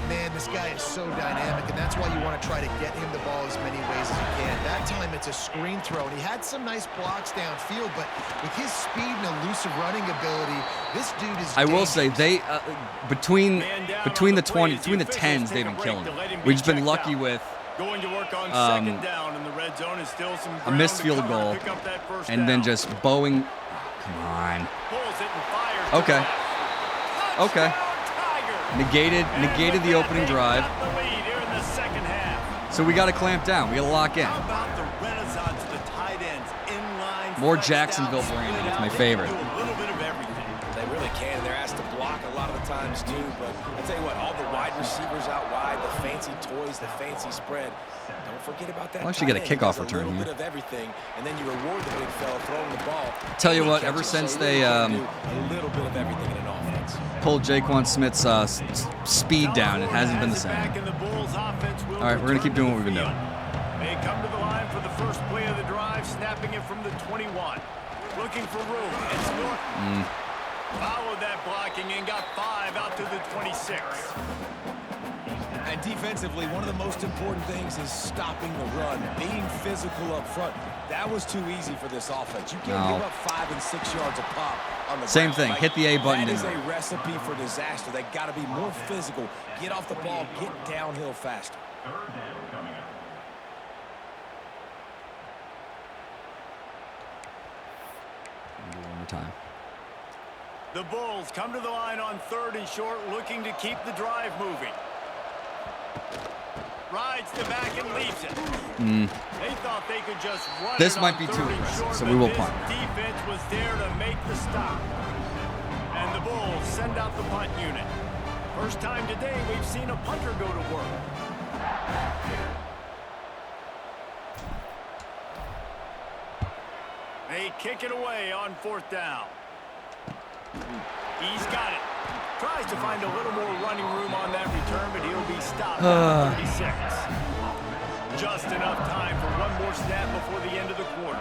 Man, this guy is so dynamic, and that's why you want to try to get him the ball as many ways as you can. That time, it's a screen throw, and he had some nice blocks downfield, but with his speed and elusive running ability, this dude is I will say dangerous. they between the 20s, between the 10s, they've been killing it. We've just been lucky with Going to work on 2nd down, and the red zone is still some a missed ground to field cover goal, to pick up that first and down. then just bowing. Come on. Pulls it and fires to Okay. the left. Okay. Touchdown, Tiger. Negated the opening drive. Got the lead here in the second half. So we got to clamp down. We got to lock in. How about the renaissance of the tight ends? Inline, More flex Jacksonville out, branding. split It's out. my They favorite. do a little bit of everything. They really can. They're asked to block a lot of the times, too. But I tell you what, all the wide receivers out wide, the fancy toys, the fancy spread. Don't forget about that. We'll actually get a tight end. kickoff He does return a little here. bit of everything, and then you reward the big fella throwing the ball. Tell you He what, catches, ever so since you they really can do a little bit of everything in an offense. pulled Jaquan Smith's speed down, it hasn't been the same. All right, we're gonna keep doing what we've been doing. They come to the line for the first play of the drive, snapping it from the 21. Looking for room. It's Norton. Followed that blocking and got 5 out to the 26. And defensively, one of the most important things is stopping the run, being physical up front. That was too easy for this offense. You can't No. give up 5 and 6 yards a pop on the Same ground, thing. right? Hit the A button, That is didn't a recipe for disaster. They got to be more physical, get off the ball, get downhill faster. Do it one more time. The Bulls come to the line on 3rd and short, looking to keep the drive moving. Rides the back and leaves it. They thought they could just run This it might on be too 3rd and aggressive, short, so but we will this punt. defense was there to make the stop. And the Bulls send out the punt unit. First time today we've seen a punter go to work. They kick it away on 4th down. He's got it. Tries to find a little more running room on that return, but he'll be stopped at 36. Just enough time for one more snap before the end of the quarter.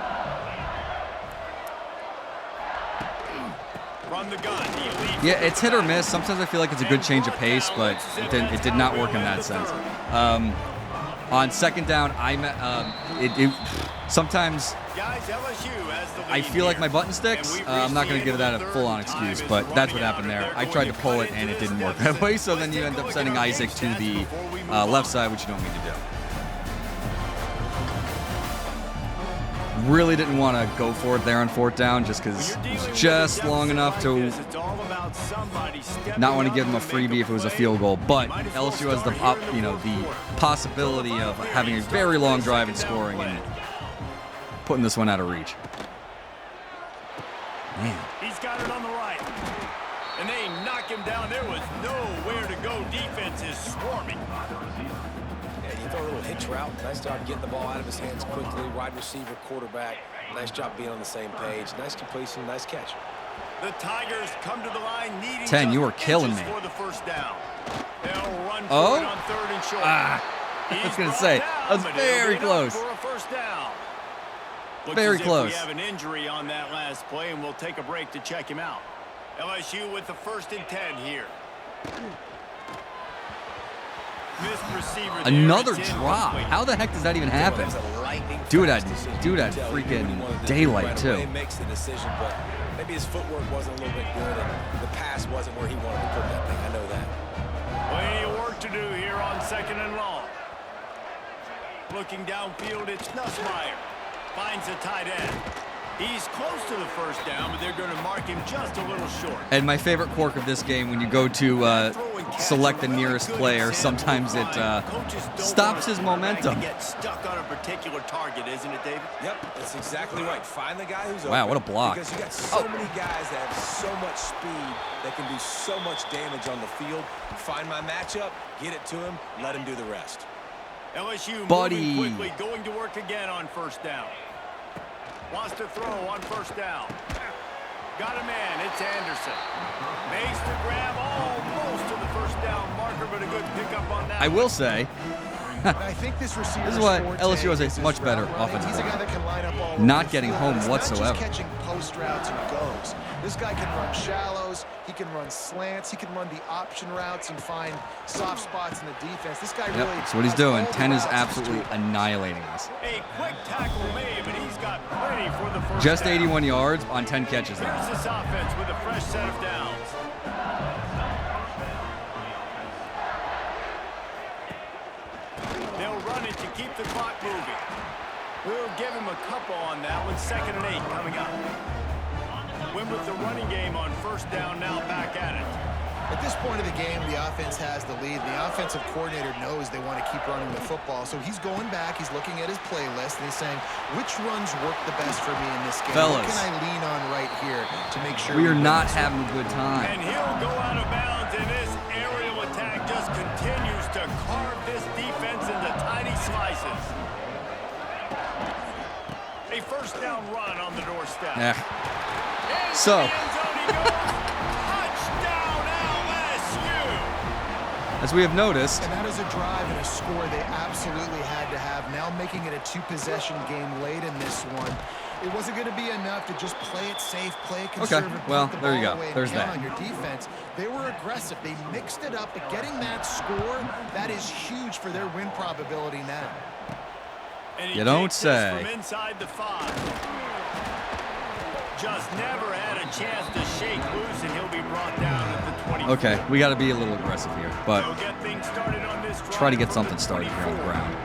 From the gun, he leads. Yeah, it's hit or miss. Sometimes I feel like it's a good change of pace, but it did not work in that sense. On 2nd down, sometimes Guys, LSU has the lead I feel like here. my button sticks. And we've I'm not reached going to the give end that of a the full-on third. excuse, Time but is that's what running happened out, there. and I they're tried to going pull cut it, and it into didn't this work that way, so then deficit. you Let's end take up a sending look at our Isaac game to stats the before we move on. left side, which you don't mean to do. Really didn't want to go for it there on 4th down just because it was just long enough to not want to give them a freebie if it was a field goal. But LSU has the possibility of having a very long drive and scoring and putting this one out of reach. Man. He's got it on the right. And they knock him down. There was nowhere to go. Defense is swarming. Yeah, you throw a little hitch route. Nice job getting the ball out of his hands quickly. Wide receiver, quarterback. Nice job being on the same page. Nice completion, nice catch. The Tigers come to the line needing 10, you just were killing inches me. for the first down. They'll run for Oh? it on 3rd and short. I was going to say, that was very close. For a first down. Looks Very as if close. we have an injury on that last play, and we'll take a break to check him out. LSU with the 1st and 10 here. Missed receiver there. Another He did drop. complete. How the heck does that even happen? Dude had freaking daylight too. He makes the decision, but maybe his footwork wasn't a little bit good, and the pass wasn't where he wanted to put that thing. I know that. Plenty of work to do here on 2nd and long. Looking downfield, it's Nussmeier. Finds a tight end. He's close to the first down, but they're going to mark him just a little short. And my favorite quirk of this game, when you go to select the nearest player, sometimes it stops his momentum. Get stuck on a particular target, isn't it, David? Yep, that's exactly right. Find the guy who's Wow, open, what a block. Because you got so many guys that have so much speed that can do so much damage on the field. Find my matchup, get it to him, let him do the rest. LSU Buddy. moving quickly, going to work again on first down. Wants to throw on first down. Got a man, it's Anderson. Makes the grab almost to the first down marker, but a good pickup on that. I will say, I think this This is what LSU has a much better offensive He's a guy that can line up all over not the getting field. home He's whatsoever. Not just catching post routes and goes. This guy can run shallows. He can run slants. He can run the option routes and find soft spots in the defense. This guy really. That's what he's has doing. all the 10 is routes absolutely to do. annihilating us. A quick tackle made, but he's got plenty for the first Just down. 81 yards on 10 catches Here's now. this offense with a fresh set of downs. They'll run it to keep the clock moving. We'll give him a couple on that one. 2nd and 8 coming up. Win with the running game on first down, now back at it. At this point of the game, the offense has the lead. The offensive coordinator knows they want to keep running the football, so he's going back. He's looking at his playlist, and he's saying, which runs work the best for me in this game? Fellas, what can I lean on right here to make sure We are win not this one? having a good time. And he'll go out of bounds, and this aerial attack just continues to carve this defense into tiny slices. A first down run on the doorstep. Yeah. Into So. the end zone he goes. Touchdown LSU. As we have noticed, And that is a drive and a score they absolutely had to have. Now making it a two-possession game late in this one. It wasn't going to be enough to just play it safe, play it conservative. well, put the there you ball go. away and There's count that. on your defense. They were aggressive. They mixed it up, but getting that score, that is huge for their win probability now. And he You don't takes this say. from inside the 5. Just never had a chance to shake loose, and he'll be brought down at the 24. okay, we got to be a little aggressive here, but They'll get things started on this drive try to get from something the started here on the 24. ground.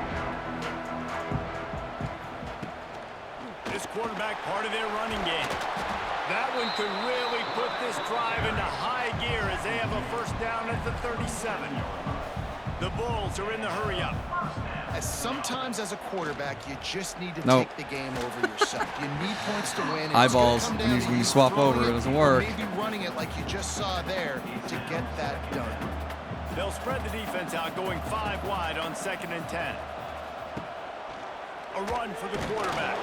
This quarterback part of their running game. That one could really put this drive into high gear as they have a first down at the 37. The Bulls are in the hurry-up. As sometimes as a quarterback, you just need to Nope. take the game over yourself. You need points to win. and Eyeballs, it's gonna come when down you- to when you swap throwing over, it it doesn't or work. Maybe running it like you just saw there to get that done. They'll spread the defense out, going 5 wide on 2nd and 10. A run for the quarterback.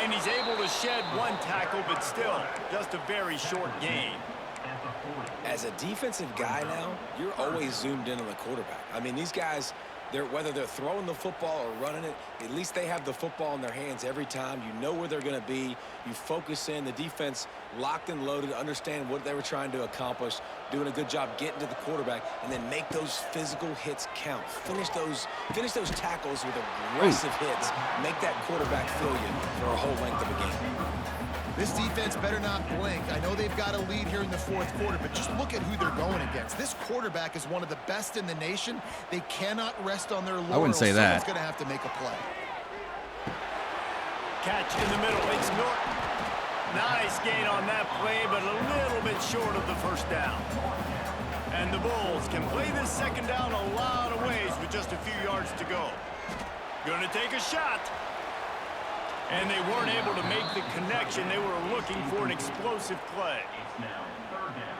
And he's able to shed one tackle, but still just a very short gain. As a defensive guy now, you're always zoomed in on the quarterback. I mean, these guys, whether they're throwing the football or running it, at least they have the football in their hands every time. You know where they're going to be. You focus in. The defense locked and loaded, understand what they were trying to accomplish, doing a good job getting to the quarterback, and then make those physical hits count. Finish those tackles with aggressive hits. Make that quarterback feel you for a whole length of a game. This defense better not blink. I know they've got a lead here in the fourth quarter, but just look at who they're going against. This quarterback is one of the best in the nation. They cannot rest on their laurels. I wouldn't say that. Someone's going to have to make a play. Catch in the middle. It's Norton. Nice gain on that play, but a little bit short of the first down. And the Bulls can play this second down a lot of ways with just a few yards to go. Gonna take a shot. And they weren't able to make the connection. They were looking for an explosive play.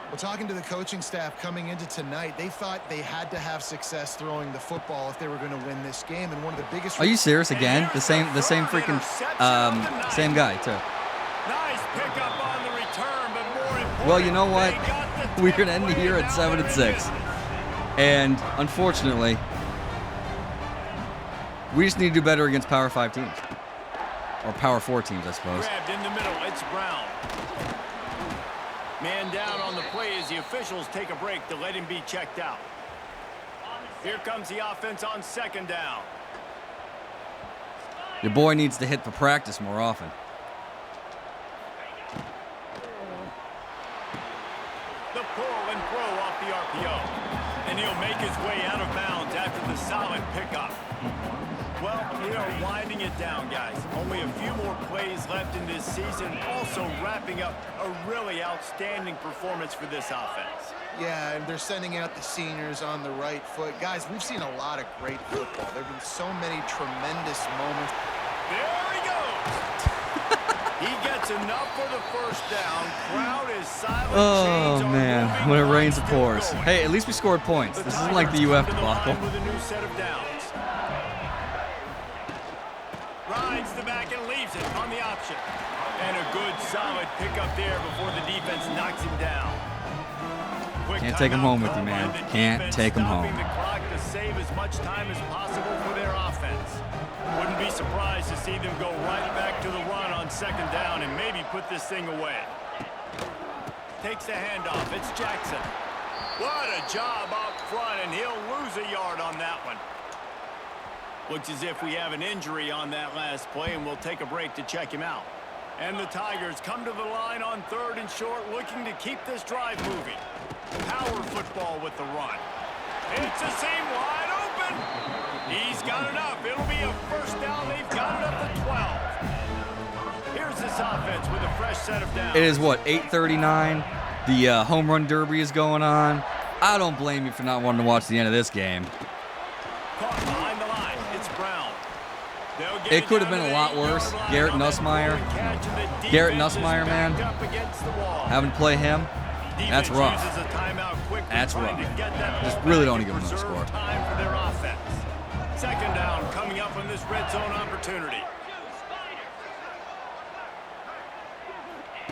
Well, talking to the coaching staff coming into tonight, they thought they had to have success throwing the football if they were going to win this game. And one of the biggest... Are you serious again? The same freaking same guy too. Nice pickup on the return, but more important, Well, you know what? they got the We're gonna tackle end here away. at Now 7 they're and in 6, business. and unfortunately, we just need to do better against Power 5 teams or Power 4 teams, I suppose. Grabbed in the middle. It's Brown. Man down on the play as the officials take a break to let him be checked out. Here comes the offense on second down. Your boy needs to hit for practice more often. The pull and throw off the RPO. And he'll make his way out of bounds after the solid pickup. Well, we are winding it down, guys. Only a few more plays left in this season. Also wrapping up a really outstanding performance for this offense. Yeah, and they're sending out the seniors on the right foot. Guys, we've seen a lot of great football. There have been so many tremendous moments. There he goes. He gets enough for the first down. Crowd is silent. Oh, man. When it rains, it pours. Hey, at least we scored points. This isn't like the UF debacle. With a new set of downs. Rides the back and leaves it on the option. And a good solid pickup there before the defense knocks him down. Can't take him home with you, man. Can't take him home. The clock to save as much time as possible for their offense. Wouldn't be surprised to see them go right back to the run on second down and maybe put this thing away. Takes the handoff. It's Jackson. What a job up front, and he'll lose a yard on that one. Looks as if we have an injury on that last play, and we'll take a break to check him out. And the Tigers come to the line on third and short, looking to keep this drive moving. Power football with the run. It's a seam wide open. He's got enough. It'll be a first down. They've got it up to 12. Here's this offense with a fresh set of downs. It is, what, 8:39? The home run derby is going on. I don't blame you for not wanting to watch the end of this game. Caught behind the line. It's Brown. It could have been a lot worse. Garrett Nussmeier. Man. Having to play him. That's rough. That's rough. Just really don't give him no score. Time for their offense. Second down coming up on this red zone opportunity.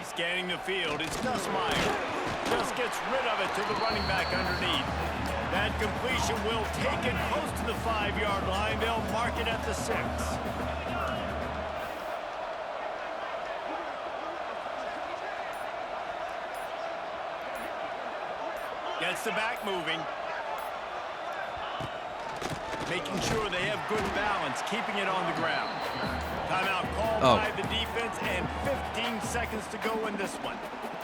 Scanning the field, it's Nussmeier. Just gets rid of it to the running back underneath. That completion will take it close to the 5-yard line. They'll mark it at the 6. Gets the back moving. Making sure they have good balance, keeping it on the ground. Timeout called by the defense, and 15 seconds to go in this one.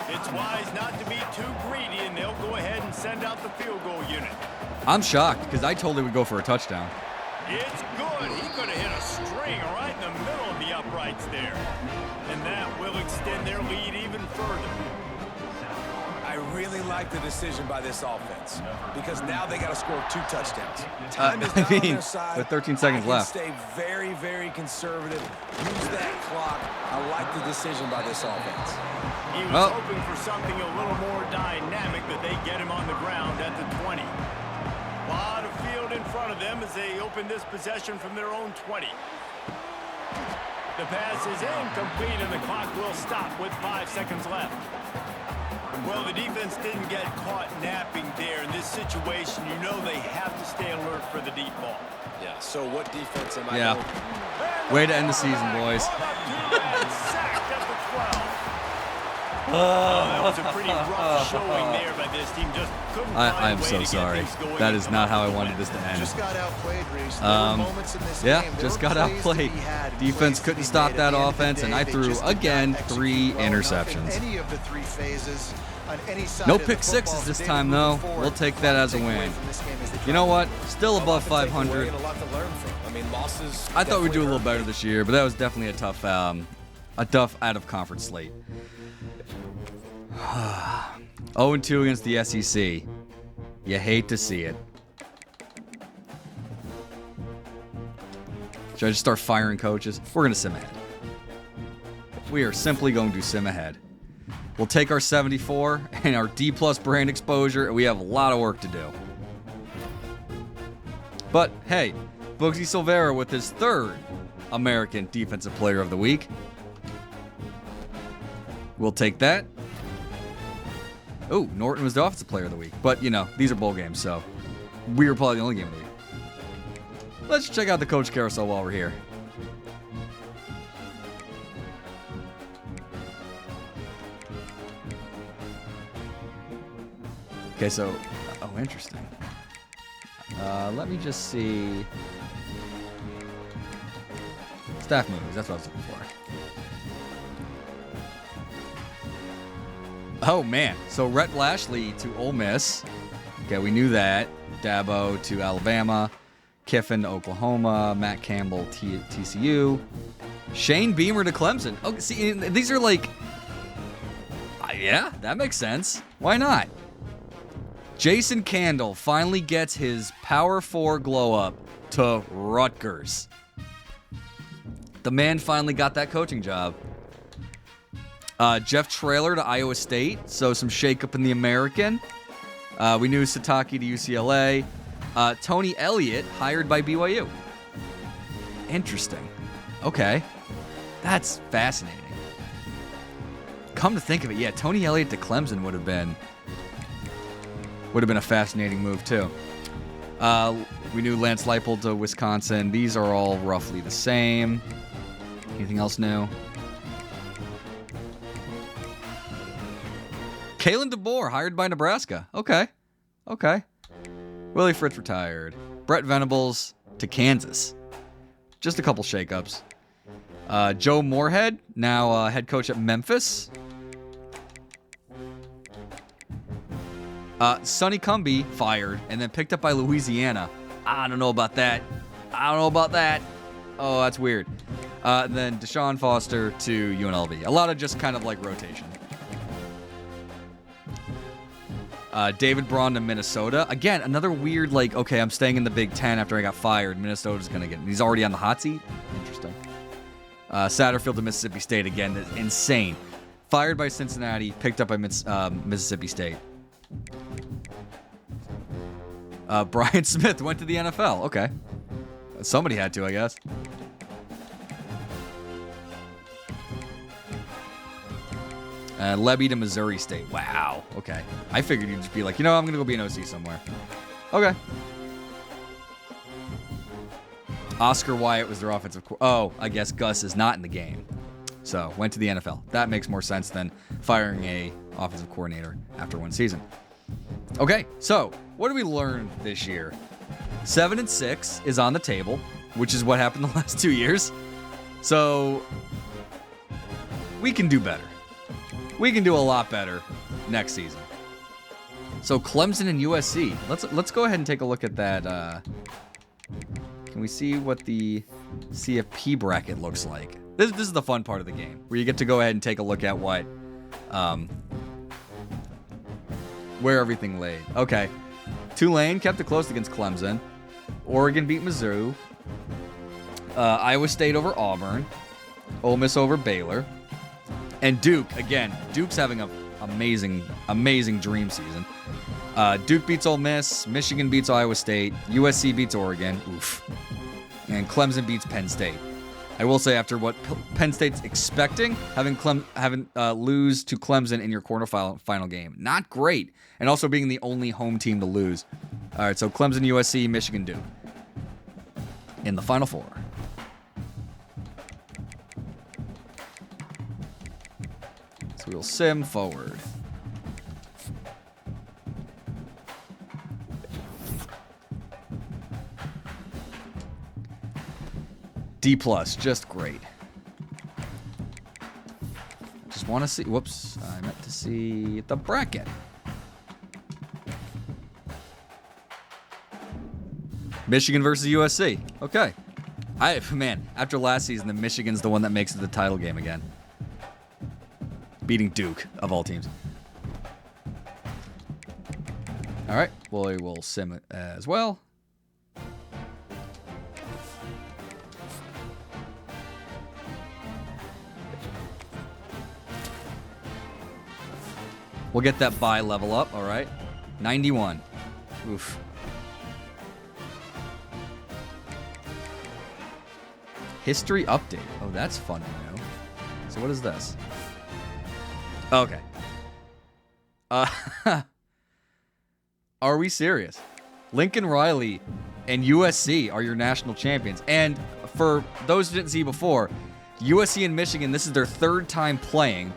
It's wise not to be too greedy, and they'll go ahead and send out the field goal unit. I'm shocked because I told him we'd go for a touchdown. It's good. He could have hit a string right in the middle of the uprights there. And that will extend their lead even further. I really like the decision by this offense because now they got to score 2 touchdowns. Time is not on their side. With 13 seconds left. Stay very, very conservative. Use that clock. I like the decision by this offense. He was hoping for something a little more dynamic, but they get him on the ground at the 20. A lot of field in front of them as they open this possession from their own 20. The pass is incomplete, and the clock will stop with 5 seconds left. Well, the defense didn't get caught napping there. In this situation, you know they have to stay alert for the deep ball. Yeah, so what defense am I Yeah. Way to end the season, boys. Sacked at the 12. That was a pretty rough showing there by this team. Just couldn't I am so sorry. That is not how I wanted this to end. Just got outplayed, Reese. There were moments in this game. There Just were got plays outplayed. to be had, Defense plays to couldn't be stop made. that At the end of the offense, and day, I they threw, just did again, not 3 execute well enough in interceptions. any of the 3 phases on any side No of the pick football. sixes this So time, moving though. forward, We'll take that as a takeaway win. from this game is they You know what? drive Still above A lot to take away 500. and a lot to learn from. I mean, losses. I thought we'd do a little definitely better this year, but that was definitely a tough out-of-conference slate. 0-2 against the SEC. You hate to see it. Should I just start firing coaches? We're going to sim ahead. We are simply going to sim ahead. We'll take our 74 and our D-plus brand exposure, and we have a lot of work to do. But, hey, Bugsy Silvera with his 3rd American Defensive Player of the Week. We'll take that. Oh, Norton was the Offensive Player of the Week. But, you know, these are bowl games, so we were probably the only game of the week. Let's check out the Coach Carousel while we're here. Okay, so... Oh, interesting. Let me just see. Staff moves. That's what I was looking for. Oh, man. So Rhett Lashley to Ole Miss. Okay, we knew that. Dabo to Alabama. Kiffin to Oklahoma. Matt Campbell, TCU. Shane Beamer to Clemson. Oh, see, these are like... yeah, that makes sense. Why not? Jason Candle finally gets his Power 4 glow-up to Rutgers. The man finally got that coaching job. Jeff Traylor to Iowa State, so some shakeup in the American. We knew Sataki to UCLA. Tony Elliott hired by BYU. Interesting. Okay. That's fascinating. Come to think of it, yeah, Tony Elliott to Clemson would have been a fascinating move too. We knew Lance Leipold to Wisconsin. These are all roughly the same. Anything else new? Kalen DeBoer, hired by Nebraska. Okay. Willie Fritz retired. Brett Venables to Kansas. Just a couple shakeups. Joe Moorhead, now head coach at Memphis. Sonny Cumbie, fired, and then picked up by Louisiana. I don't know about that. Oh, that's weird. Then Deshaun Foster to UNLV. A lot of just kind of like rotation. David Braun to Minnesota. Again, another weird, like, okay, I'm staying in the Big Ten after I got fired. Minnesota's going to get... He's already on the hot seat? Interesting. Satterfield to Mississippi State. Again, that's insane. Fired by Cincinnati, picked up by Mississippi State. Brian Smith went to the NFL. Okay. Somebody had to, I guess. Levy to Missouri State. Wow. Okay. I figured you'd just be like, I'm going to go be an OC somewhere. Okay. Oscar Wyatt was their offensive Oh, I guess Gus is not in the game. So, went to the NFL. That makes more sense than firing a offensive coordinator after one season. Okay, so what did we learn this year? 7-6 is on the table, which is what happened the last 2 years. So, we can do better. We can do a lot better next season. So Clemson and USC. Let's go ahead and take a look at that. Can we see what the CFP bracket looks like? This is the fun part of the game, where you get to go ahead and take a look at what, where everything laid. Okay, Tulane kept it close against Clemson. Oregon beat Mizzou. Iowa State over Auburn. Ole Miss over Baylor. And Duke, again, Duke's having an amazing dream season. Duke beats Ole Miss, Michigan beats Iowa State, USC beats Oregon, oof, and Clemson beats Penn State. I will say, after what Penn State's expecting, having lose to Clemson in your quarterfinal game, not great, and also being the only home team to lose. All right, so Clemson, USC, Michigan, Duke in the Final Four. So we'll sim forward. D+, just great. Just want to see... Whoops, I meant to see the bracket. Michigan versus USC. Okay. Man, after last season, the Michigan's the one that makes it the title game again. Beating Duke, of all teams. All right, well, we'll sim it as well. We'll get that bye level up, all right. 91. Oof. History update. Oh, that's fun to know. So what is this? Okay. Are we serious? Lincoln Riley and USC are your national champions. And for those who didn't see before, USC and Michigan, this is their third time playing.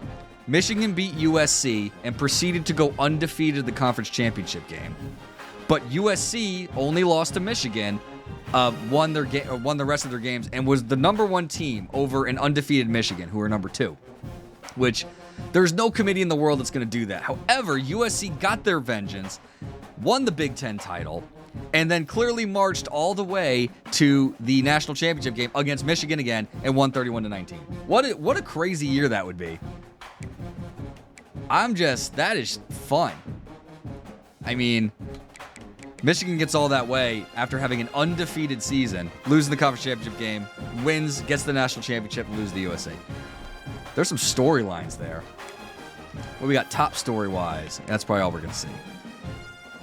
Michigan beat USC and proceeded to go undefeated the conference championship game. But USC only lost to Michigan, won the rest of their games, and was the number 1 team over an undefeated Michigan, who are number 2. Which, there's no committee in the world that's going to do that. However, USC got their vengeance, won the Big Ten title, and then clearly marched all the way to the national championship game against Michigan again and won 31-19. What a crazy year that would be. That is fun. I mean, Michigan gets all that way after having an undefeated season, losing the conference championship game, wins, gets the national championship, and loses the USA. There's some storylines there. What we got top story-wise? That's probably all we're going to see.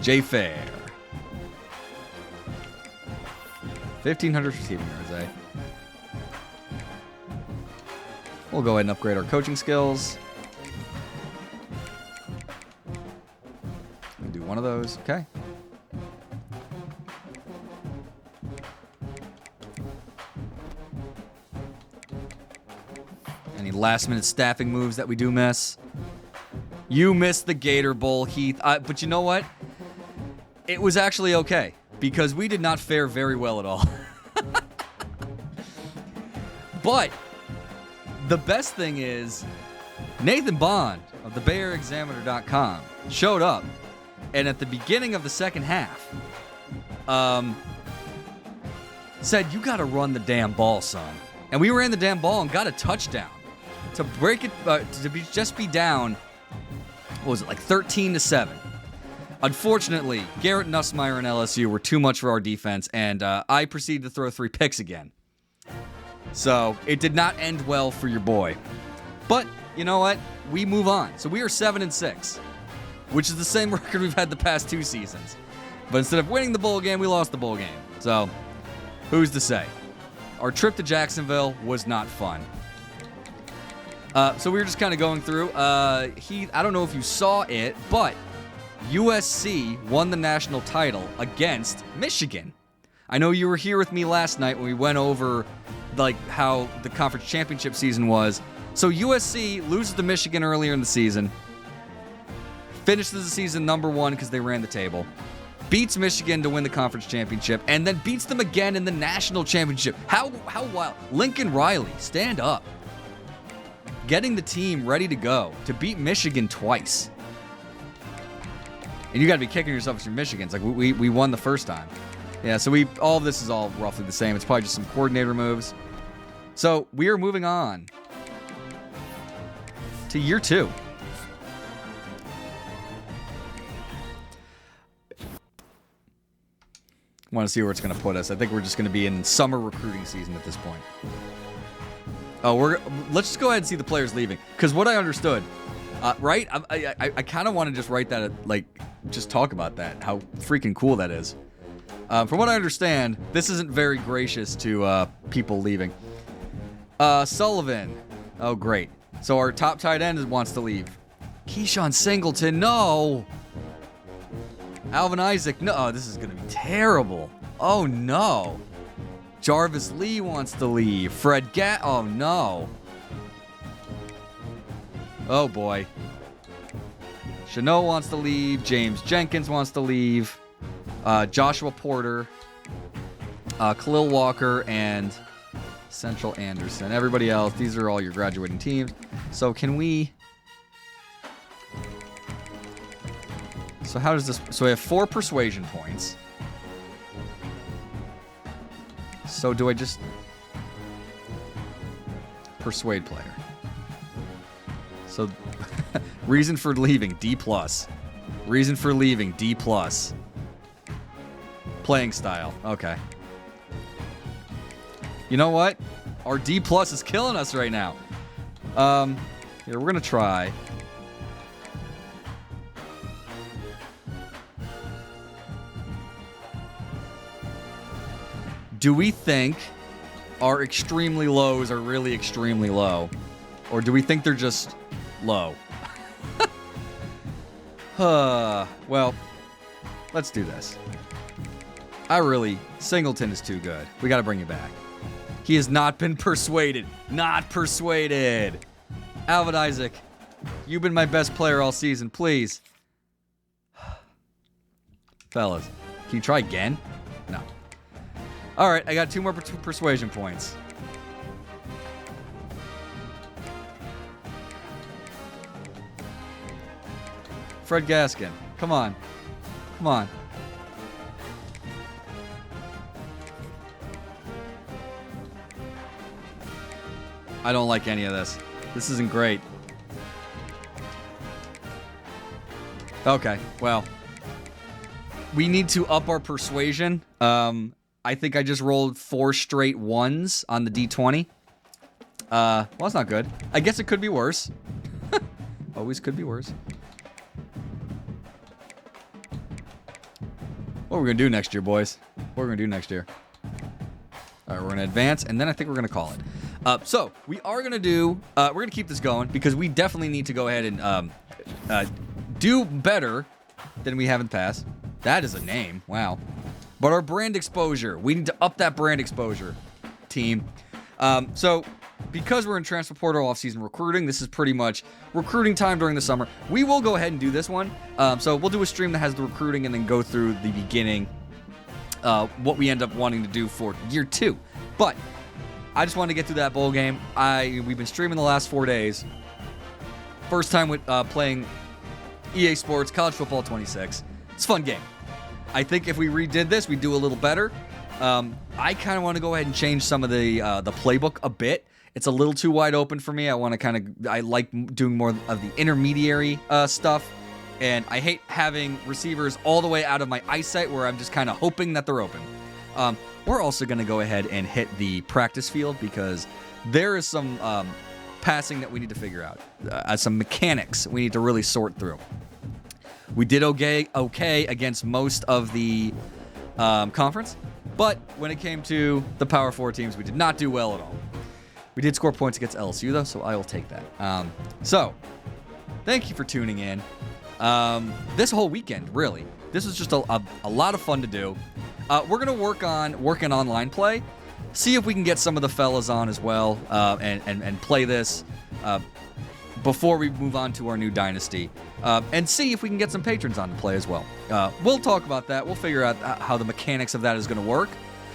Jay Fair. 1,500 receiving yards, eh? We'll go ahead and upgrade our coaching skills. We'll do one of those. Okay. Any last-minute staffing moves that we do miss? You missed the Gator Bowl, Heath. But you know what? It was actually okay, because we did not fare very well at all. But the best thing is Nathan Bond of the BayAreaExaminer.com showed up, and at the beginning of the second half, said, "You got to run the damn ball, son." And we ran the damn ball and got a touchdown to break it, just be down. What was it, like 13-7? Unfortunately, Garrett Nussmeier and LSU were too much for our defense, and I proceeded to throw 3 picks again. So it did not end well for your boy. But you know what? We move on. So we are 7-6, which is the same record we've had the past 2 seasons. But instead of winning the bowl game, we lost the bowl game. So who's to say? Our trip to Jacksonville was not fun. So we were just kind of going through. Heath, I don't know if you saw it, but USC won the national title against Michigan. I know you were here with me last night when we went over how the conference championship season was. So USC loses to Michigan earlier in the season, finishes the season number 1 because they ran the table, beats Michigan to win the conference championship, and then beats them again in the national championship. How wild. Lincoln Riley, stand up. Getting the team ready to go to beat Michigan twice. And you got to be kicking yourself if you're Michigan. It's like we won the first time. Yeah, so all of this is all roughly the same. It's probably just some coordinator moves. So we are moving on to year 2. Want to see where it's going to put us. I think we're just going to be in summer recruiting season at this point. Let's just go ahead and see the players leaving. Because what I understood, right? I kind of want to just write that, just talk about that. How freaking cool that is. From what I understand, this isn't very gracious to people leaving. Sullivan. Oh, great. So our top tight end wants to leave. Keyshawn Singleton, no. Alvin Isaac, no. Oh, this is going to be terrible. Oh, no. Jarvis Lee wants to leave. Fred oh, no. Oh, boy. Chanot wants to leave. James Jenkins wants to leave. Joshua Porter. Khalil Walker, and Central Anderson. Everybody else, these are all your graduating teams. So can we... So how does this... So we have 4 persuasion points. So do I just... Persuade player. So reason for leaving, D+. Reason for leaving, D+. Playing style, okay. You know what? Our D+ is killing us right now. Here, we're gonna try. Do we think our extremely lows are really extremely low? Or do we think they're just low? Well, let's do this. Singleton is too good. We gotta bring you back. He has not been persuaded. Not persuaded. Alvin Isaac, you've been my best player all season. Please. fellas. Can you try again? No. All right, I got 2 more persuasion points. Fred Gaskin. Come on. Come on. I don't like any of this. This isn't great. Okay, well. We need to up our persuasion. I think I just rolled 4 straight 1s on the D20. Well, that's not good. I guess it could be worse. Always could be worse. What are we going to do next year, boys? What are we going to do next year? All right, we're going to advance, and then I think we're going to call it. So, we are going to do... we're going to keep this going, because we definitely need to go ahead and do better than we have in the past. That is a name. Wow. But our brand exposure. We need to up that brand exposure, team. So, because we're in transfer portal off-season recruiting, this is pretty much recruiting time during the summer. We will go ahead and do this one. So, we'll do a stream that has the recruiting and then go through the beginning, what we end up wanting to do for year 2. But, I just wanted to get through that bowl game. We've been streaming the last 4 days. First time with playing EA Sports College Football 26. It's a fun game. I think if we redid this, we'd do a little better. I kind of want to go ahead and change some of the playbook a bit. It's a little too wide open for me. I like doing more of the intermediary stuff. And I hate having receivers all the way out of my eyesight where I'm just kind of hoping that they're open. We're also going to go ahead and hit the practice field because there is some passing that we need to figure out. Some mechanics we need to really sort through. We did okay against most of the conference, but when it came to the Power 4 teams, we did not do well at all. We did score points against LSU, though, so I will take that. So, thank you for tuning in. This whole weekend, really. This was just a lot of fun to do. We're going to work on online play, see if we can get some of the fellas on as well, and play this before we move on to our new dynasty, and see if we can get some patrons on to play as well. We'll talk about that. We'll figure out how the mechanics of that is going to work.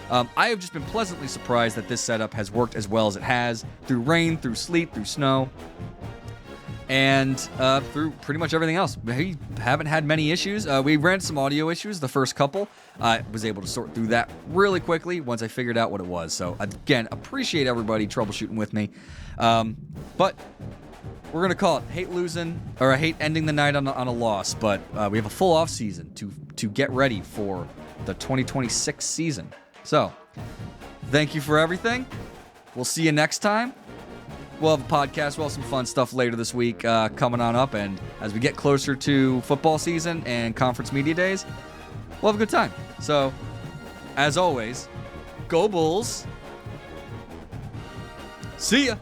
I have just been pleasantly surprised that this setup has worked as well as it has, through rain, through sleet, through snow, and through pretty much everything else. We haven't had many issues. We ran some audio issues the first couple. I was able to sort through that really quickly once I figured out what it was. So, again, appreciate everybody troubleshooting with me. But we're going to call it hate ending the night on a loss, but we have a full off season to get ready for the 2026 season. So, thank you for everything. We'll see you next time. We'll have a podcast. We'll have some fun stuff later this week coming on up, and as we get closer to football season and conference media days, we'll have a good time. So, as always, go Bulls. See ya.